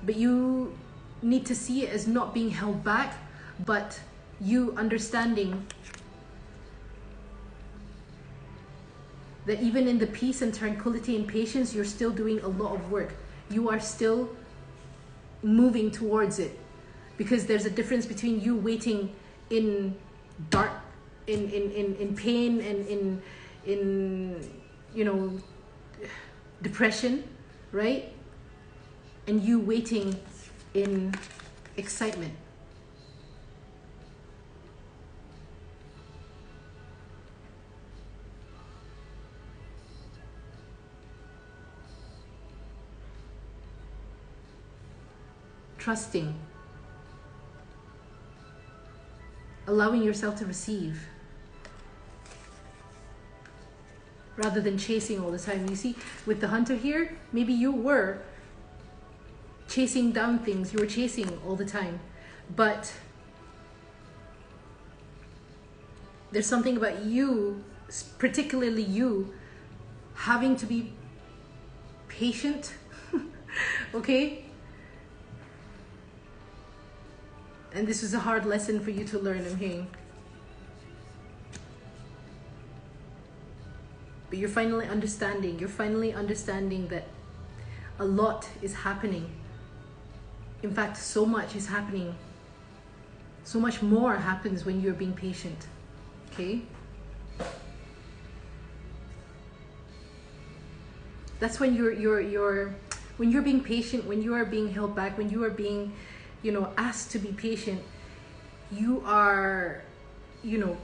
But you need to see it as not being held back, but you understanding that even in the peace and tranquility and patience, you're still doing a lot of work. You are still moving towards it, because there's a difference between you waiting in dark, in pain and in you know, depression, right? And you waiting in excitement. Trusting, allowing yourself to receive rather than chasing all the time. You see, with the hunter here, maybe you were chasing down things, you were chasing all the time, but there's something about you, particularly you, having to be patient, okay? And this was a hard lesson for you to learn, I'm hearing. But you're finally understanding that a lot is happening. In fact, so much is happening. So much more happens when you're being patient, okay? That's when when you're being patient, when you are being held back, when you are being, you know, asked to be patient, you are, you know,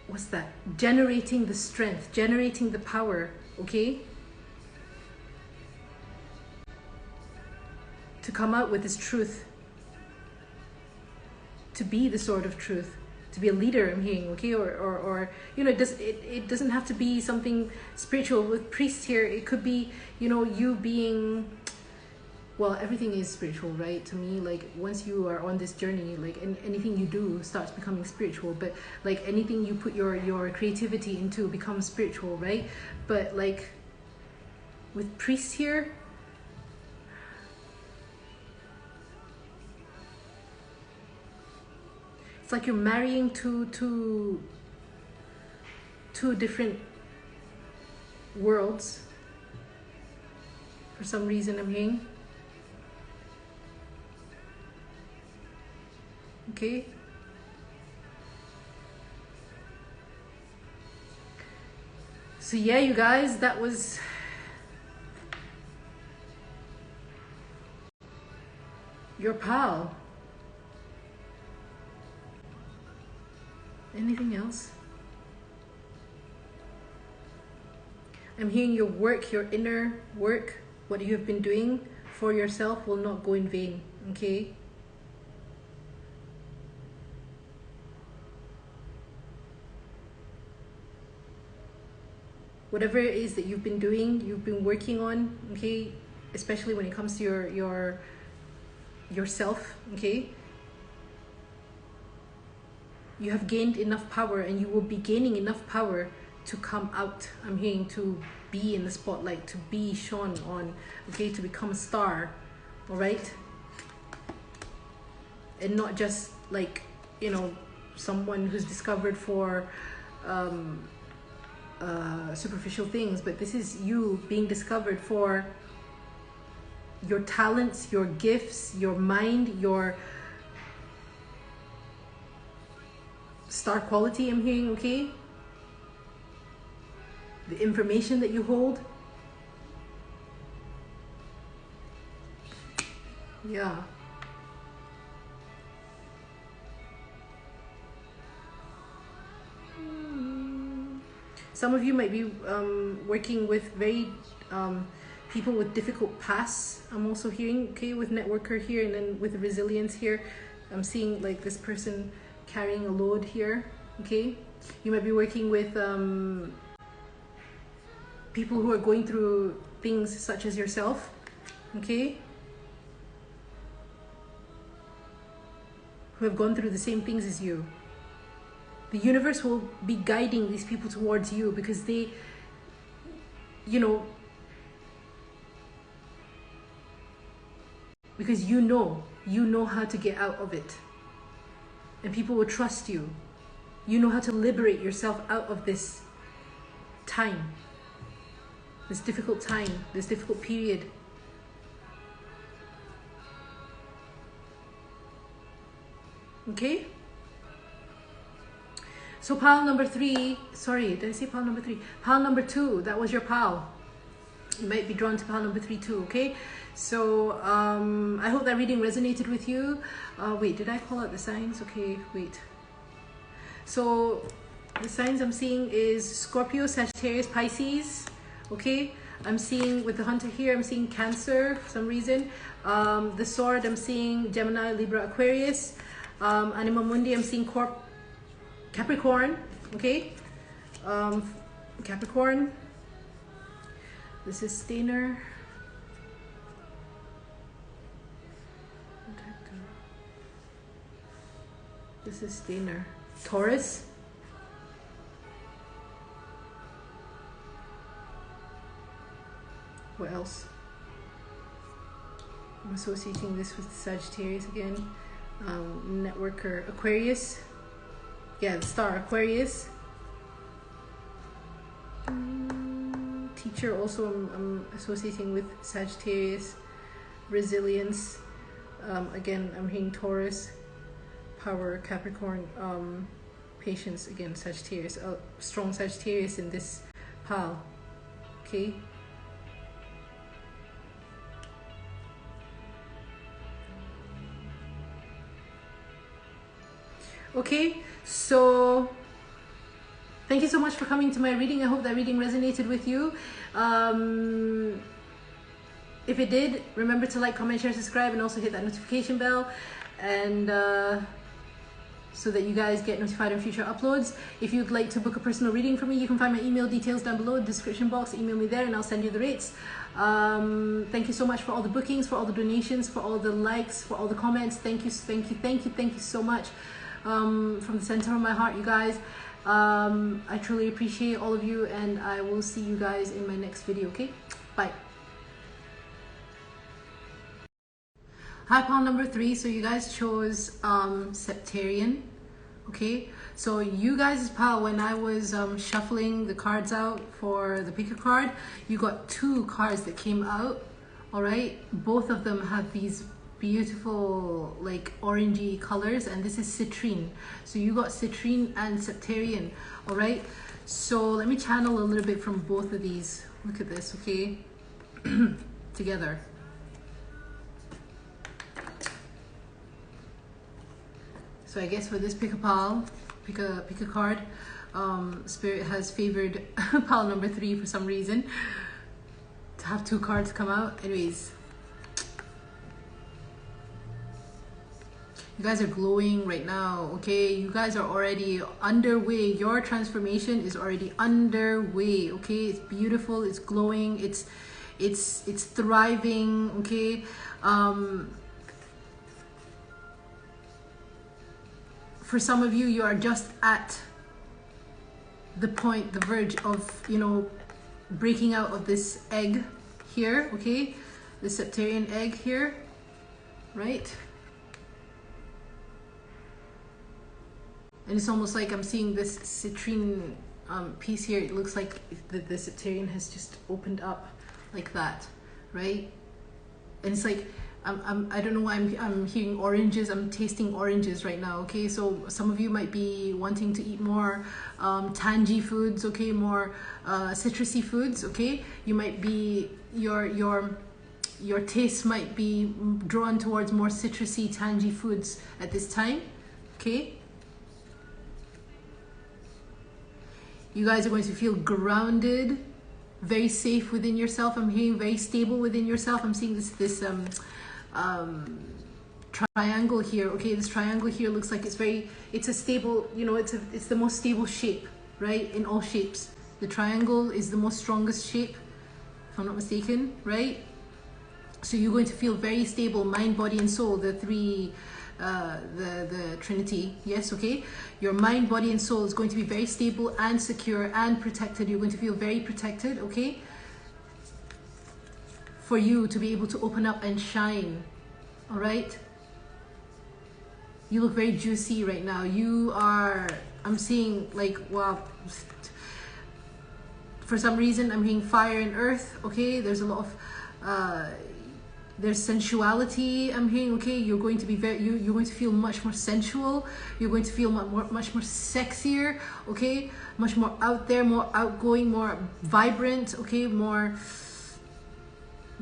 what's that? Generating the strength, generating the power, okay? To come out with this truth, to be the sword of truth, to be a leader, I'm hearing, okay? Or you know, it doesn't have to be something spiritual. With priest here, it could be, you know, you being, well, everything is spiritual, right? To me, like, once you are on this journey, like, anything you do starts becoming spiritual. But like, anything you put your creativity into becomes spiritual, right? But like, with priest here, it's like you're marrying two different worlds. For some reason, I'm hearing. Okay. So yeah, you guys, that was your pal. Anything else? I'm hearing your work, your inner work, what you have been doing for yourself will not go in vain, okay? Whatever it is that you've been doing, you've been working on, okay? Especially when it comes to yourself, okay? You have gained enough power, and you will be gaining enough power to come out. I'm hearing to be in the spotlight, to be shone on, okay, to become a star, all right? And not just like, you know, someone who's discovered for superficial things, but this is you being discovered for your talents, your gifts, your mind, your star quality, I'm hearing, okay? The information that you hold. Yeah. Some of you might be working with very people with difficult pasts. I'm also hearing, okay, with networker here, and then with resilience here. I'm seeing like this person carrying a load here, okay? You might be working with people who are going through things such as yourself, okay? Who have gone through the same things as you. The universe will be guiding these people towards you because they, you know, because you know how to get out of it. And people will trust you. You know how to liberate yourself out of this time, this difficult time, this difficult period. Okay? So pile number 3, sorry, did I say pile number 3? Pile number 2, that was your pile. You might be drawn to pile number 3 too, okay? So I hope that reading resonated with you. Wait, did I call out the signs? Okay, wait. So the signs I'm seeing is Scorpio, Sagittarius, Pisces, okay? I'm seeing with the hunter here, I'm seeing Cancer for some reason. The sword, I'm seeing Gemini, Libra, Aquarius. Anima Mundi, I'm seeing Capricorn, okay? Capricorn. This is Stainer. This is Stainer. Taurus. What else? I'm associating this with Sagittarius again. Networker. Aquarius. Yeah, the star Aquarius. Teacher also I'm associating with Sagittarius. Resilience. Again, I'm hearing Taurus. Power, Capricorn. Patience, again, Sagittarius. Strong Sagittarius in this pile. Okay. Okay, so thank you so much for coming to my reading. I hope that reading resonated with you. If it did, remember to like, comment, share, subscribe, and also hit that notification bell, and so that you guys get notified on future uploads. If you'd like to book a personal reading from me, you can find my email details down below in the description box. Email me there and I'll send you the rates. Thank you so much for all the bookings, for all the donations, for all the likes, for all the comments. Thank you so much. From the center of my heart, you guys. I truly appreciate all of you, and I will see you guys in my next video, okay? Bye. Hi, pile number 3. So you guys chose Septarian, okay? So you guys' pile, when I was shuffling the cards out for the pick a card, you got 2 cards that came out, all right? Both of them have these beautiful like orangey colors, and this is citrine. So you got citrine and Septarian, all right? So let me channel a little bit from both of these. Look at this, okay? Together. So I guess for this pick a pile, pick a card, Spirit has favored pile number 3 for some reason to have 2 cards come out. Anyways, you guys are glowing right now, okay? You guys are already underway. Your transformation is already underway, okay? It's beautiful, it's glowing, it's thriving, okay? For some of you, you are just at the point, the verge of, you know, breaking out of this egg here, okay? The Septarian egg here, right? And it's almost like I'm seeing this citrine piece here. It looks like the Septarian has just opened up like that, right? And it's like, I don't know why I'm hearing oranges. I'm tasting oranges right now, okay? So some of you might be wanting to eat more tangy foods, okay? More citrusy foods, okay? You might be, your taste might be drawn towards more citrusy, tangy foods at this time, okay? You guys are going to feel grounded, very safe within yourself. I'm hearing very stable within yourself. I'm seeing this triangle here, okay? This triangle here looks like it's a stable, you know, it's the most stable shape, right? In all shapes, the triangle is the most strongest shape, if I'm not mistaken, right? So you're going to feel very stable, mind, body, and soul, the three, the Trinity, yes, okay? Your mind, body, and soul is going to be very stable and secure and protected. You're going to feel very protected, okay? For you to be able to open up and shine, all right? You look very juicy right now. You are, I'm seeing like, wow. For some reason, I'm hearing fire and earth, okay? There's a lot of, there's sensuality, I'm hearing, okay? You're going to be you're going to feel much more sensual. You're going to feel much more sexier, okay? Much more out there, more outgoing, more vibrant, okay? More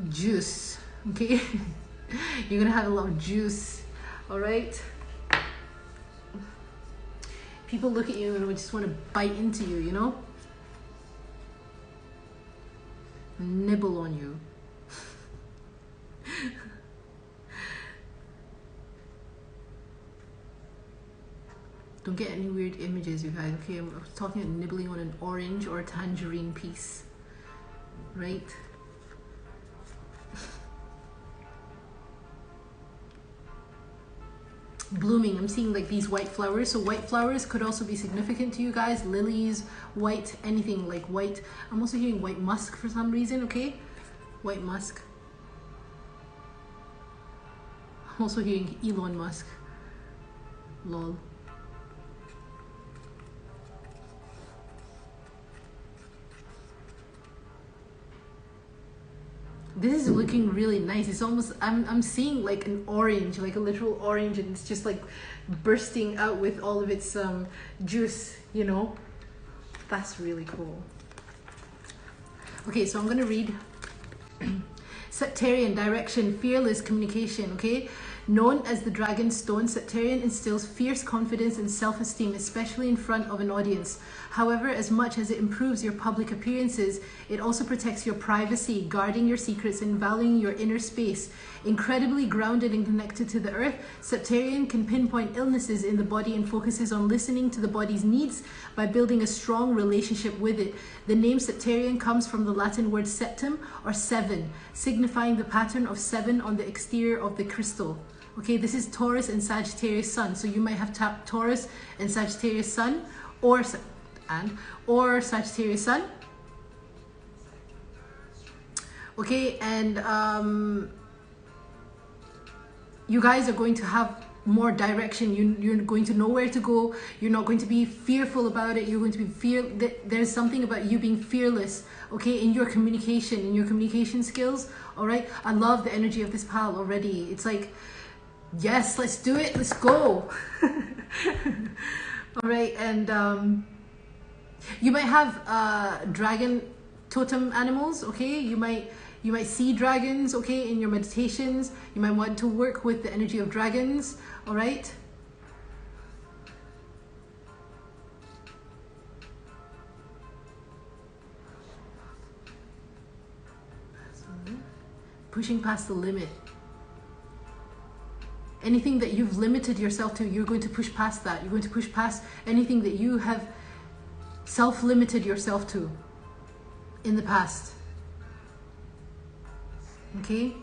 juice, okay? You're gonna have a lot of juice, all right? People look at you and just want to bite into you, you know? Nibble on you. Don't get any weird images, you guys, okay? I was talking about nibbling on an orange or a tangerine piece, right? Blooming, I'm seeing like these white flowers. So white flowers could also be significant to you guys. Lilies, white, anything like white. I'm also hearing white musk for some reason, okay? White musk. I'm also hearing Elon Musk. Lol. This is looking really nice. It's almost, I'm seeing like an orange, like a literal orange, and it's just like bursting out with all of its juice, you know? That's really cool. Okay, so I'm gonna read Septarian, direction, fearless communication, okay? Known as the dragon stone, Septarian instills fierce confidence and self-esteem, especially in front of an audience. However, as much as it improves your public appearances, it also protects your privacy, guarding your secrets and valuing your inner space. Incredibly grounded and connected to the earth, Septarian can pinpoint illnesses in the body and focuses on listening to the body's needs by building a strong relationship with it. The name Septarian comes from the Latin word septum, or seven, signifying the pattern of seven on the exterior of the crystal. Okay, this is Taurus and Sagittarius sun. So you might have Taurus and Sagittarius sun, or Sagittarius sun. Okay, and you guys are going to have more direction. You're going to know where to go. You're not going to be fearful about it. You're going to be there's something about you being fearless, okay, in your communication, in your communication skills. All right, I love the energy of this pal already. It's like, yes, let's do it, let's go. All right, and you might have dragon totem animals, okay? You might see dragons, okay, in your meditations. You might want to work with the energy of dragons, all right? Pushing past the limit. Anything that you've limited yourself to, you're going to push past that. You're going to push past anything that you have self-limited yourself to in the past. Okay?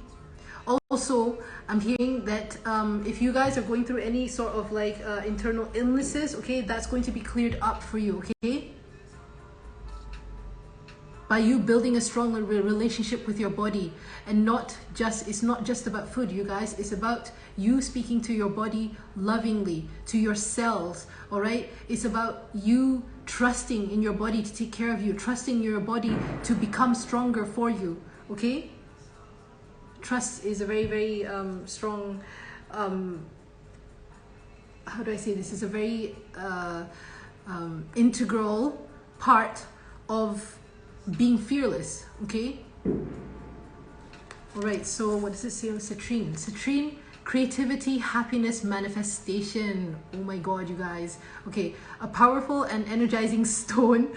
Also, I'm hearing that if you guys are going through any sort of like internal illnesses, okay, that's going to be cleared up for you, okay? by you building a stronger relationship with your body. And it's not just about food, you guys. It's about you speaking to your body lovingly, to your cells, all right? It's about you trusting in your body to take care of you, trusting your body to become stronger for you, okay? Trust is a very, very strong, how do I say this? Is a very integral part of being fearless, okay? All right, so what does it say on citrine? Citrine, creativity, happiness, manifestation. Oh my God, you guys. Okay, a powerful and energizing stone.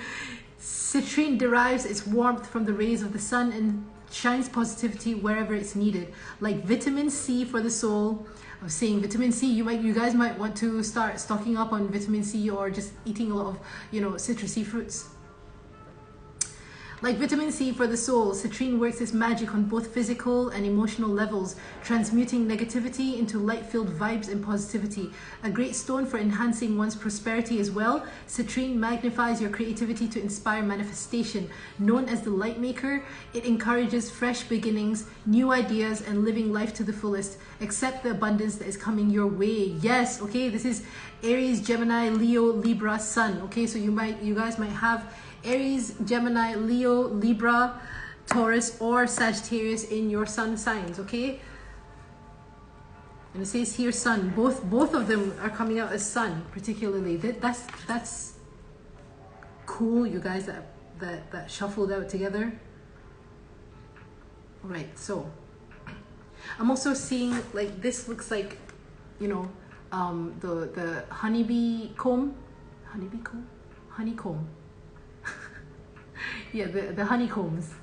Citrine derives its warmth from the rays of the sun and shines positivity wherever it's needed. Like vitamin C for the soul. I was saying vitamin C, you guys might want to start stocking up on vitamin C, or just eating a lot of, citrusy fruits. Like vitamin C for the soul, citrine works its magic on both physical and emotional levels, transmuting negativity into light-filled vibes and positivity. A great stone for enhancing one's prosperity as well, citrine magnifies your creativity to inspire manifestation. Known as the light maker, it encourages fresh beginnings, new ideas, and living life to the fullest. Accept the abundance that is coming your way. Yes, okay, this is Aries, Gemini, Leo, Libra, Sun. Okay, so you guys might have Aries, Gemini, Leo, Libra, Taurus, or Sagittarius in your sun signs, okay? And it says here sun. Both of them are coming out as sun, particularly. That's cool, you guys, that shuffled out together. All right, so I'm also seeing, like, this looks like, the honeycomb. Yeah, the honeycombs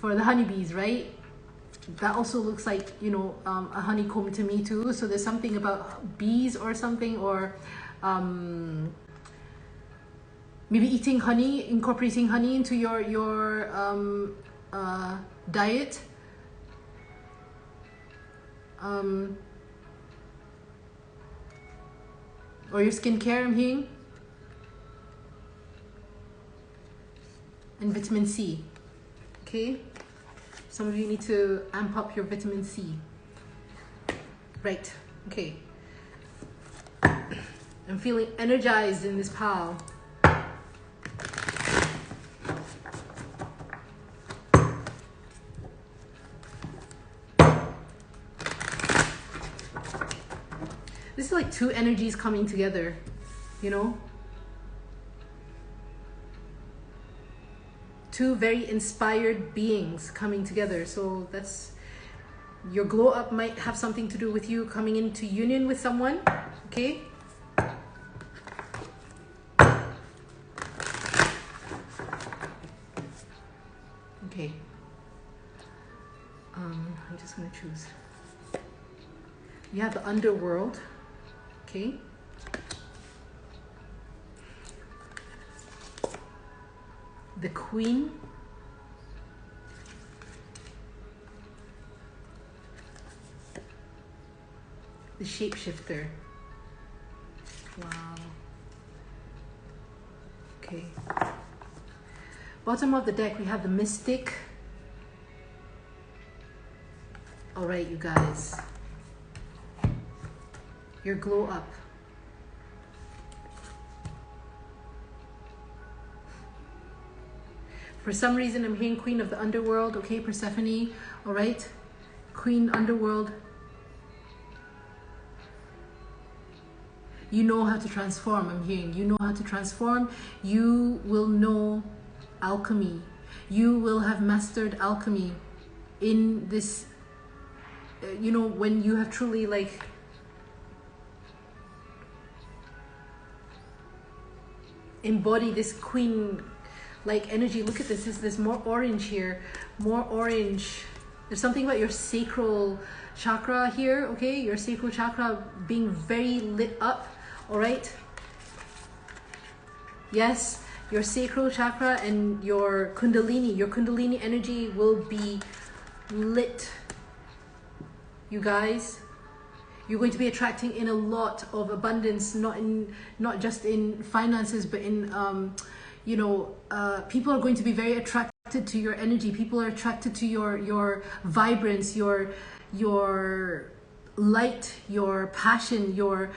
for the honeybees, right? That also looks like, a honeycomb to me too. So there's something about bees or something, or maybe eating honey, incorporating honey into your diet. Or your skincare, I'm hearing. And vitamin C, okay? Some of you need to amp up your vitamin C. Right, okay. I'm feeling energized in this pile. This is like two energies coming together, Two very inspired beings coming together. So that's, your glow up might have something to do with you coming into union with someone, okay? Okay. I'm just gonna choose. You have the underworld, okay? The Queen, the Shapeshifter. Wow. Okay. Bottom of the deck, we have the Mystic. All right, you guys. Your glow up. For some reason, I'm hearing Queen of the Underworld, okay, Persephone, all right? Queen, Underworld. You know how to transform, I'm hearing. You know how to transform. You will know alchemy. You will have mastered alchemy in this, when you have truly, like, embody this queen like energy. Look at this. There's more orange here, more orange. There's something about your sacral chakra here, okay? Your sacral chakra being very lit up, all right? Yes, your sacral chakra and your kundalini energy will be lit, you guys. You're going to be attracting in a lot of abundance, not just in finances, but in you know, people are going to be very attracted to your energy. People are attracted to your vibrance, your light, your passion, your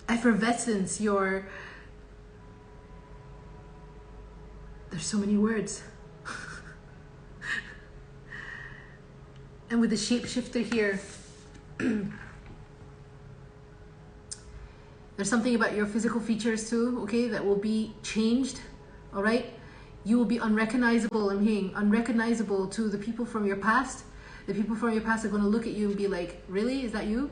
effervescence, your... There's so many words. And with the shapeshifter here, there's something about your physical features too, okay, that will be changed, all right? You will be unrecognizable, I'm hearing, unrecognizable to the people from your past. The people from your past are going to look at you and be like, really? Is that you?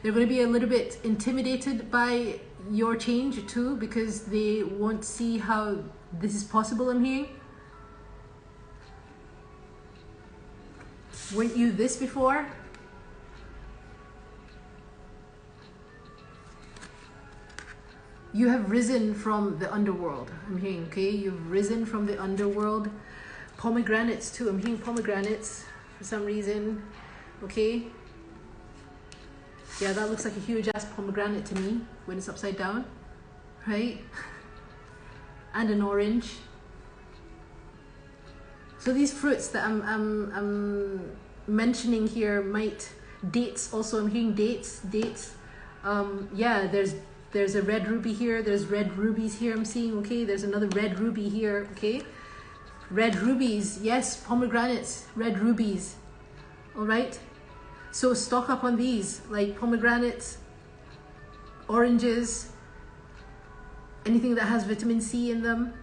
They're going to be a little bit intimidated by your change too, because they won't see how this is possible, I'm hearing. Weren't you this before? You have risen from the underworld, I'm hearing, okay? You've risen from the underworld. Pomegranates too, I'm hearing pomegranates for some reason, okay? Yeah, that looks like a huge ass pomegranate to me when it's upside down, right? And an orange. So these fruits that I'm mentioning here might... Dates also, I'm hearing dates. Yeah, there's a red ruby here, there's red rubies here I'm seeing, okay? There's another red ruby here, okay? Red rubies, yes, pomegranates, red rubies, all right? So stock up on these, like pomegranates, oranges, anything that has vitamin C in them.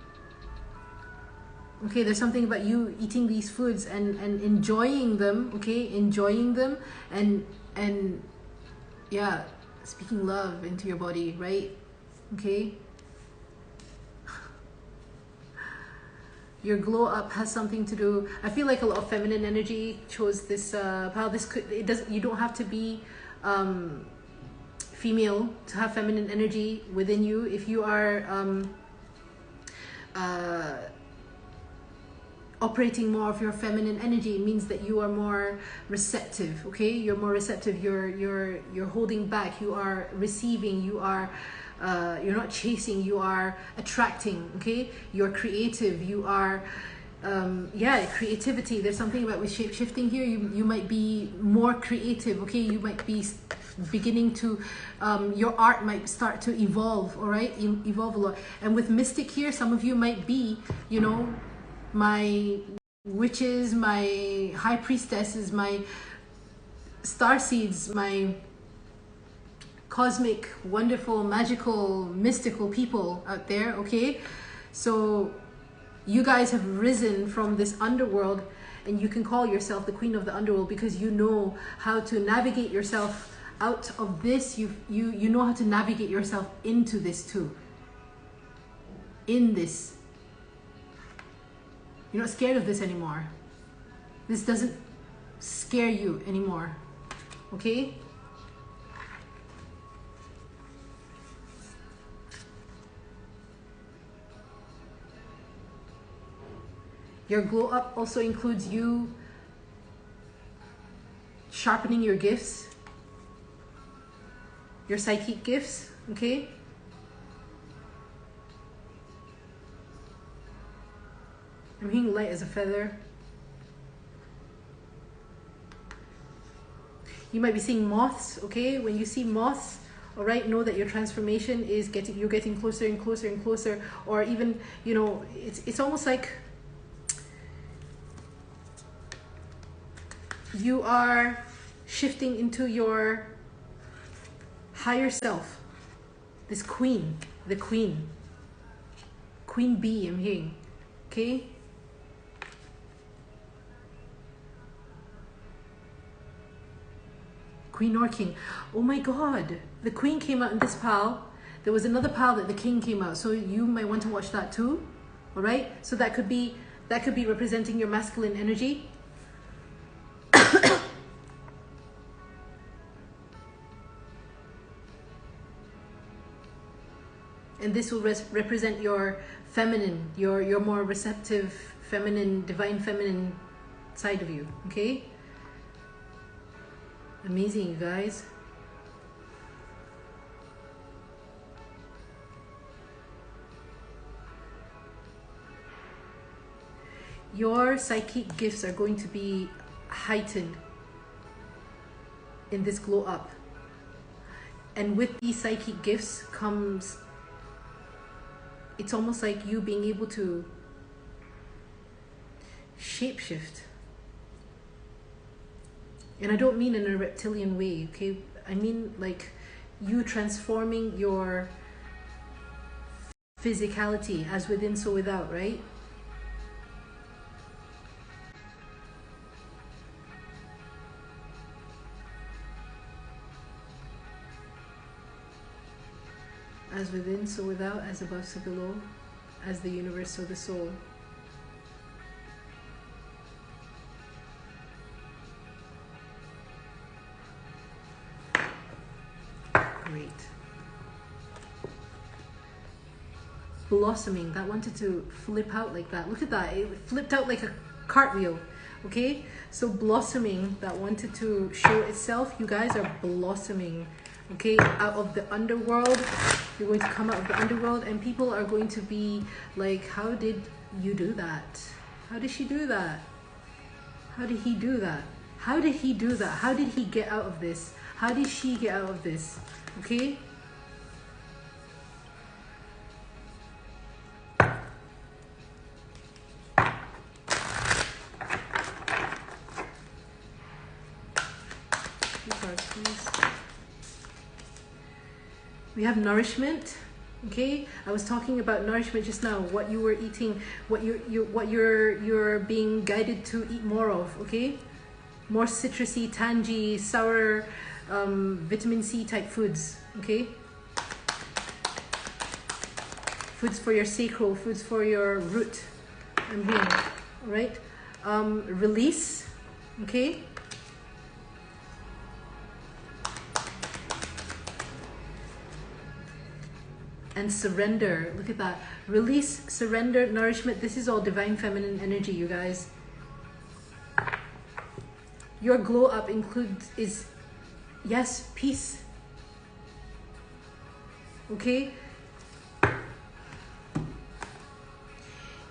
Okay, there's something about you eating these foods and enjoying them, okay? Enjoying them and yeah, speaking love into your body, right? Okay? Your glow up has something to do... I feel like a lot of feminine energy chose this pile. This could... It doesn't... You don't have to be female to have feminine energy within you. If you are operating more of your feminine energy, it means that you are more receptive, okay? You're more receptive. You're holding back. You are receiving. You are... you're not chasing, you are attracting, okay? You're creative, you are, yeah, creativity. There's something about with shape-shifting here. You might be more creative, okay? You might be beginning to, your art might start to evolve, all right? Evolve a lot. And with mystic here, some of you might be, you know, my witches, my high priestesses, my starseeds, my cosmic, wonderful, magical, mystical people out there, okay? So you guys have risen from this underworld, and you can call yourself the queen of the underworld because you know how to navigate yourself out of this. You know how to navigate yourself into this too. In this. You're not scared of this anymore. This doesn't scare you anymore, okay? Your glow up also includes you sharpening your gifts, your psychic gifts, okay? I'm hearing light as a feather. You might be seeing moths, okay? When you see moths, all right, know that your transformation is you're getting closer and closer and closer, or even, you know, it's almost like you are shifting into your higher self. This queen, the queen bee, I'm hearing, okay? Queen or king. Oh my god, the queen came out in this pile. There was another pile that the king came out, so you might want to watch that too, all right? So that could be representing your masculine energy. And this will represent your feminine, your more receptive, feminine, divine feminine side of you, okay? Amazing, you guys. your psychic gifts are going to be heightened in this glow up. And with these psychic gifts comes, it's almost like you being able to shapeshift. And I don't mean in a reptilian way, okay? I mean like you transforming your physicality as within, so without, right? As within, so without, as above, so below, as the universe, so the soul. Great. Blossoming, that wanted to flip out like that. Look at that, it flipped out like a cartwheel. Okay, so blossoming, that wanted to show itself. You guys are blossoming, okay, out of the underworld. You're going to come out of the underworld, and people are going to be like, how did you do that? How did she do that? How did he do that? How did he do that? How did he get out of this? How did she get out of this? Okay. We have nourishment. Okay, I was talking about nourishment just now. What you were eating, what you're being guided to eat more of. Okay, more citrusy, tangy, sour, vitamin C type foods. Okay, foods for your sacral, foods for your root and being. All right, release. Okay. And surrender. Look at that. Release, surrender, nourishment. This is all divine feminine energy, you guys. Your glow up is yes, peace. Okay?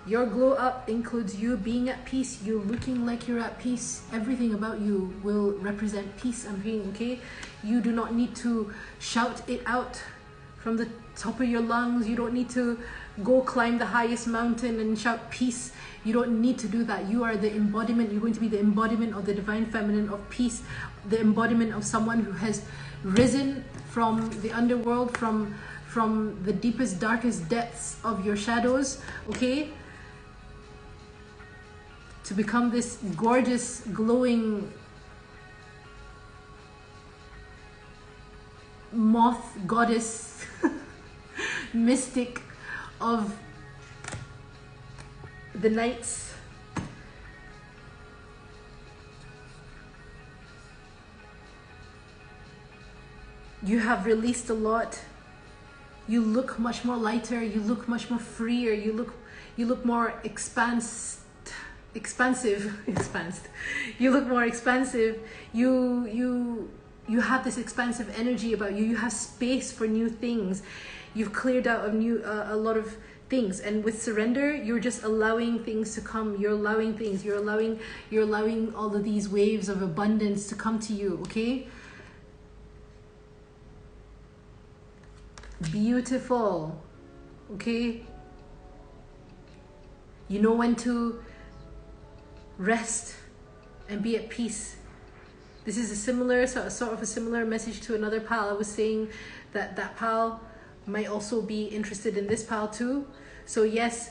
Your glow up includes you being at peace, you looking like you're at peace. Everything about you will represent peace and being, okay? You do not need to shout it out from the top of your lungs. You don't need to go climb the highest mountain and shout peace. You don't need to do that. You are the embodiment. You're going to be the embodiment of the divine feminine of peace, the embodiment of someone who has risen from the underworld, from the deepest, darkest depths of your shadows, okay, to become this gorgeous, glowing moth goddess mystic of the nights. You have released a lot. You look much more lighter. You look much more freer. You look more expansive. You look more expansive. You have this expansive energy about you. You have space for new things. You've cleared out a lot of things, and with surrender, you're just allowing things to come. You're allowing things. You're allowing all of these waves of abundance to come to you. Okay. Beautiful. Okay. You know when to rest and be at peace. This is a similar sort of a similar message to another pal. I was saying that pal might also be interested in this pal too. So yes,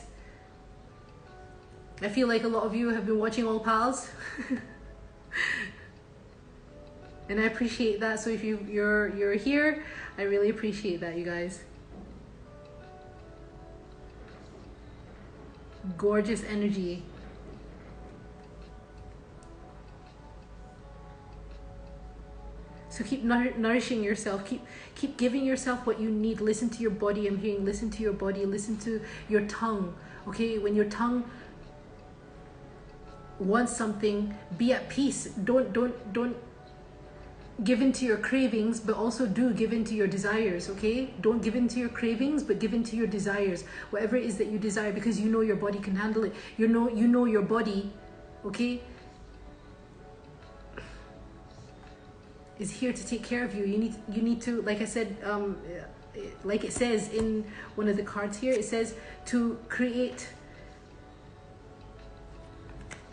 I feel like a lot of you have been watching all pals. And I appreciate that. So if you're here, I really appreciate that, you guys. Gorgeous energy. So keep nourishing yourself. Keep giving yourself what you need. Listen to your body. I'm hearing listen to your body. Listen to your tongue. Okay, when your tongue wants something, be at peace. Don't give in to your cravings, but also do give in to your desires, okay? Don't give in to your cravings, but give in to your desires. Whatever it is that you desire, because you know your body can handle it. You know your body, okay, is here to take care of you. You need to, like I said, like it says in one of the cards here, it says to create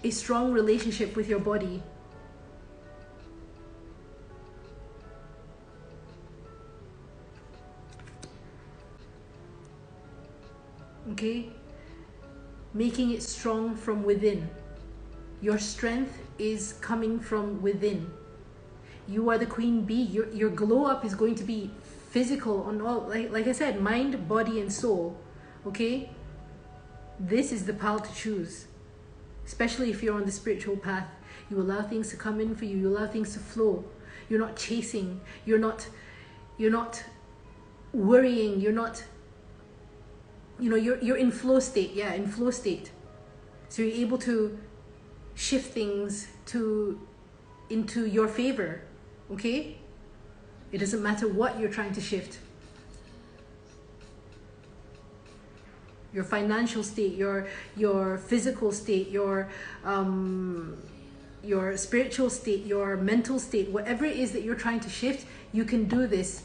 a strong relationship with your body. Okay, making it strong from within. Your strength is coming from within. You are the queen bee. Your glow up is going to be physical on all, like I said, mind, body, and soul. Okay, this is the path to choose, especially if you're on the spiritual path. You allow things to come in for you. You allow things to flow. You're not chasing. You're not worrying. You're not, you know, you're in flow state. Yeah, in flow state. So you're able to shift things into your favor. Okay, it doesn't matter what you're trying to shift. Your financial state, your physical state, your spiritual state, your mental state, whatever it is that you're trying to shift, you can do this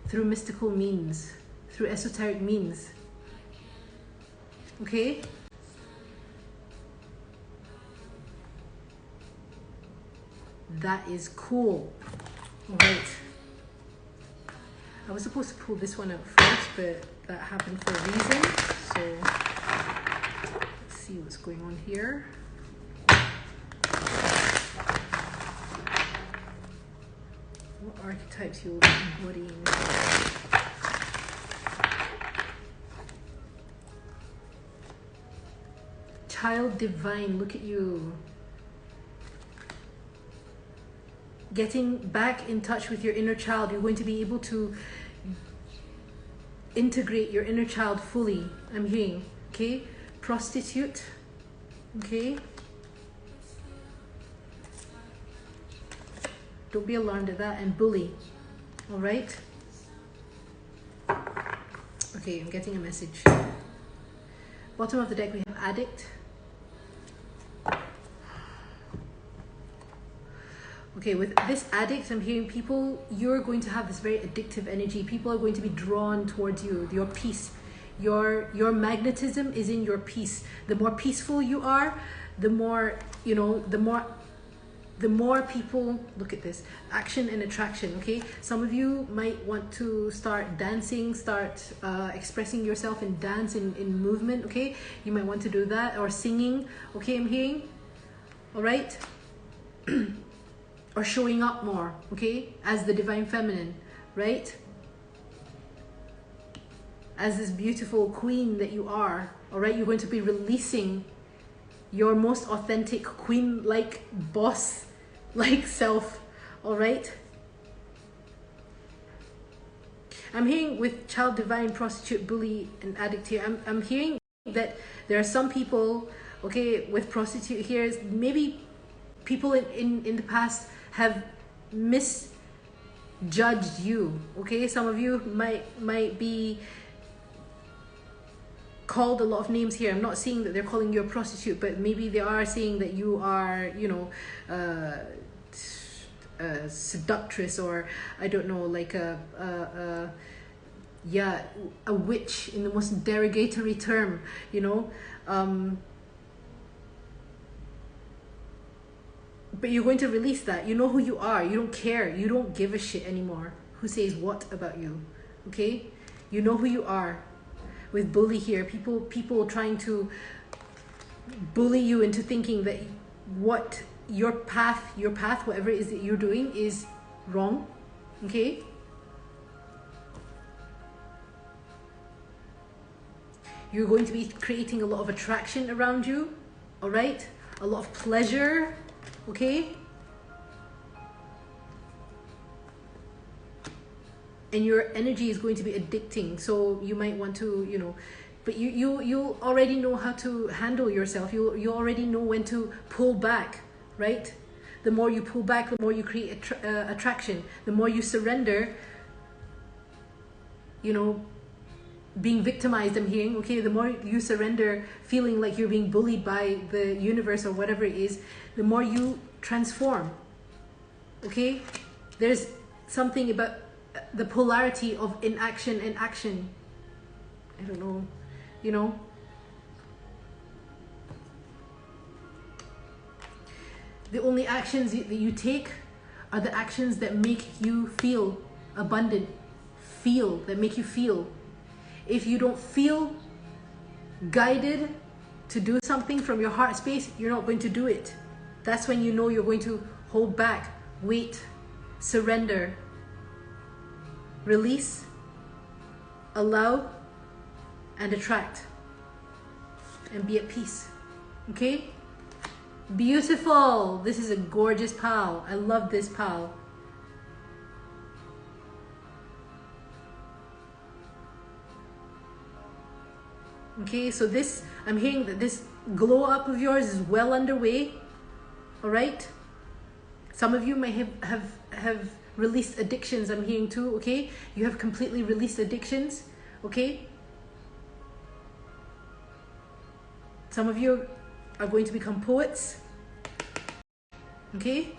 through mystical means, through esoteric means. Okay? That is cool. All right. I was supposed to pull this one out first, but that happened for a reason. So let's see what's going on here. What archetypes you'll be embodying? Child divine, look at you. Getting back in touch with your inner child. You're going to be able to integrate your inner child fully. I'm hearing, okay? Prostitute, okay? Don't be alarmed at that. And bully, all right? Okay, I'm getting a message. Bottom of the deck, we have addict. Okay, with this addict, I'm hearing people, you're going to have this very addictive energy. People are going to be drawn towards you. Your peace, your magnetism is in your peace. The more peaceful you are, the more, you know, the more people, look at this, action and attraction, okay? Some of you might want to start dancing, start expressing yourself in dance, in movement, okay? You might want to do that, or singing, okay, I'm hearing, all right? Or showing up more, okay, as the divine feminine, right? As this beautiful queen that you are, all right? You're going to be releasing your most authentic queen-like, boss-like self, all right? I'm hearing with child divine, prostitute, bully, and addict here, I'm hearing that there are some people, okay, with prostitute here, maybe people in the past have misjudged you, okay? Some of you might be called a lot of names here. I'm not saying that they're calling you a prostitute, but maybe they are saying that you are, you know, a seductress, or I don't know, like a witch in the most derogatory term, you know. But you're going to release that. You know who you are. You don't care. You don't give a shit anymore who says what about you, okay? You know who you are. With bully here, people trying to bully you into thinking that what your path, whatever it is that you're doing, is wrong, okay? You're going to be creating a lot of attraction around you, all right? A lot of pleasure, okay? And your energy is going to be addicting, so you might want to, you know, but you already know how to handle yourself. You already know when to pull back, right? the more you pull back, the more you create attraction. The more you surrender, you know, being victimized, I'm hearing, okay, the more you surrender feeling like you're being bullied by the universe or whatever it is, the more you transform, okay? There's something about the polarity of inaction and action. I don't know, you know. The only actions that you take are the actions that make you feel abundant, that make you feel. If you don't feel guided to do something from your heart space, you're not going to do it. That's when you know you're going to hold back, wait, surrender, release, allow, and attract, and be at peace. Okay? Beautiful. This is a gorgeous pal. I love this pal. Okay, so this, I'm hearing that this glow up of yours is well underway. All right. Some of you may have released addictions. I'm hearing too. Okay, you have completely released addictions. Okay. Some of you are going to become poets. Okay.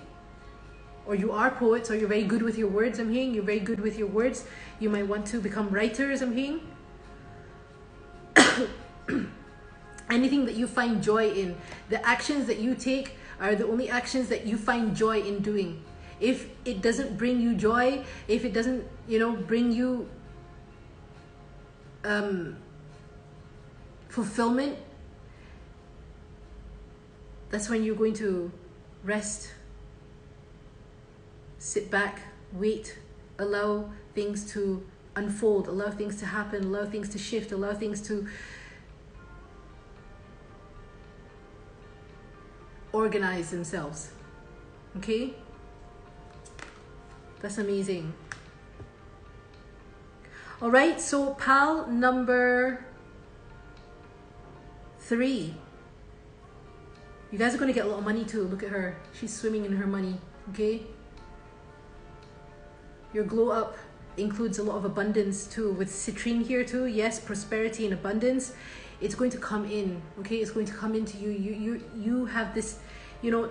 Or you are poets, or you're very good with your words. I'm hearing you're very good with your words. You might want to become writers. I'm hearing. Anything that you find joy in, the actions that you take are the only actions that you find joy in doing. If it doesn't bring you joy, if it doesn't, you know, bring you fulfillment, that's when you're going to rest, sit back, wait, allow things to unfold, allow things to happen, allow things to shift, allow things to organize themselves. Okay? That's amazing. All right, so pal number 3. You guys are going to get a lot of money too. Look at her. She's swimming in her money. Okay? Your glow up includes a lot of abundance too. With citrine here too. Yes, prosperity and abundance. It's going to come in. Okay? It's going to come into you. You have this, you know,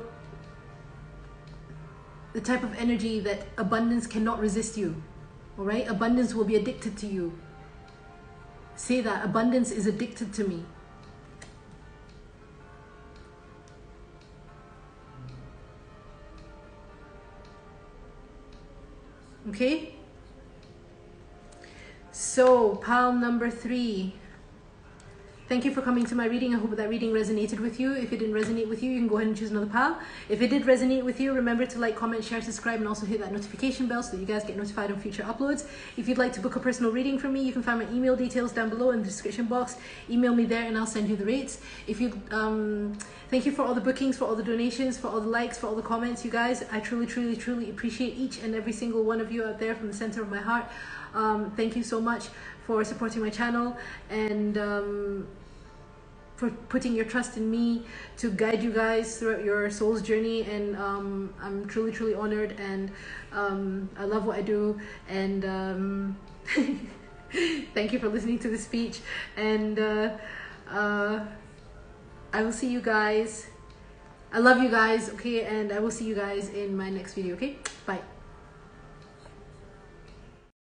the type of energy that abundance cannot resist you. All right? Abundance will be addicted to you. Say that. Abundance is addicted to me. Okay? So, pal number 3. Thank you for coming to my reading. I hope that reading resonated with you. If it didn't resonate with you, you can go ahead and choose another pal. If it did resonate with you, remember to like, comment, share, subscribe, and also hit that notification bell so that you guys get notified on future uploads. If you'd like to book a personal reading from me, you can find my email details down below in the description box. Email me there and I'll send you the rates. If you thank you for all the bookings, for all the donations, for all the likes, for all the comments, you guys. I truly appreciate each and every single one of you out there from the center of my heart. Thank you so much for supporting my channel and for putting your trust in me to guide you guys throughout your soul's journey. And I'm truly honored, and I love what I do, and thank you for listening to the speech, and I will see you guys. I love you guys, okay, and I will see you guys in my next video, okay? Bye.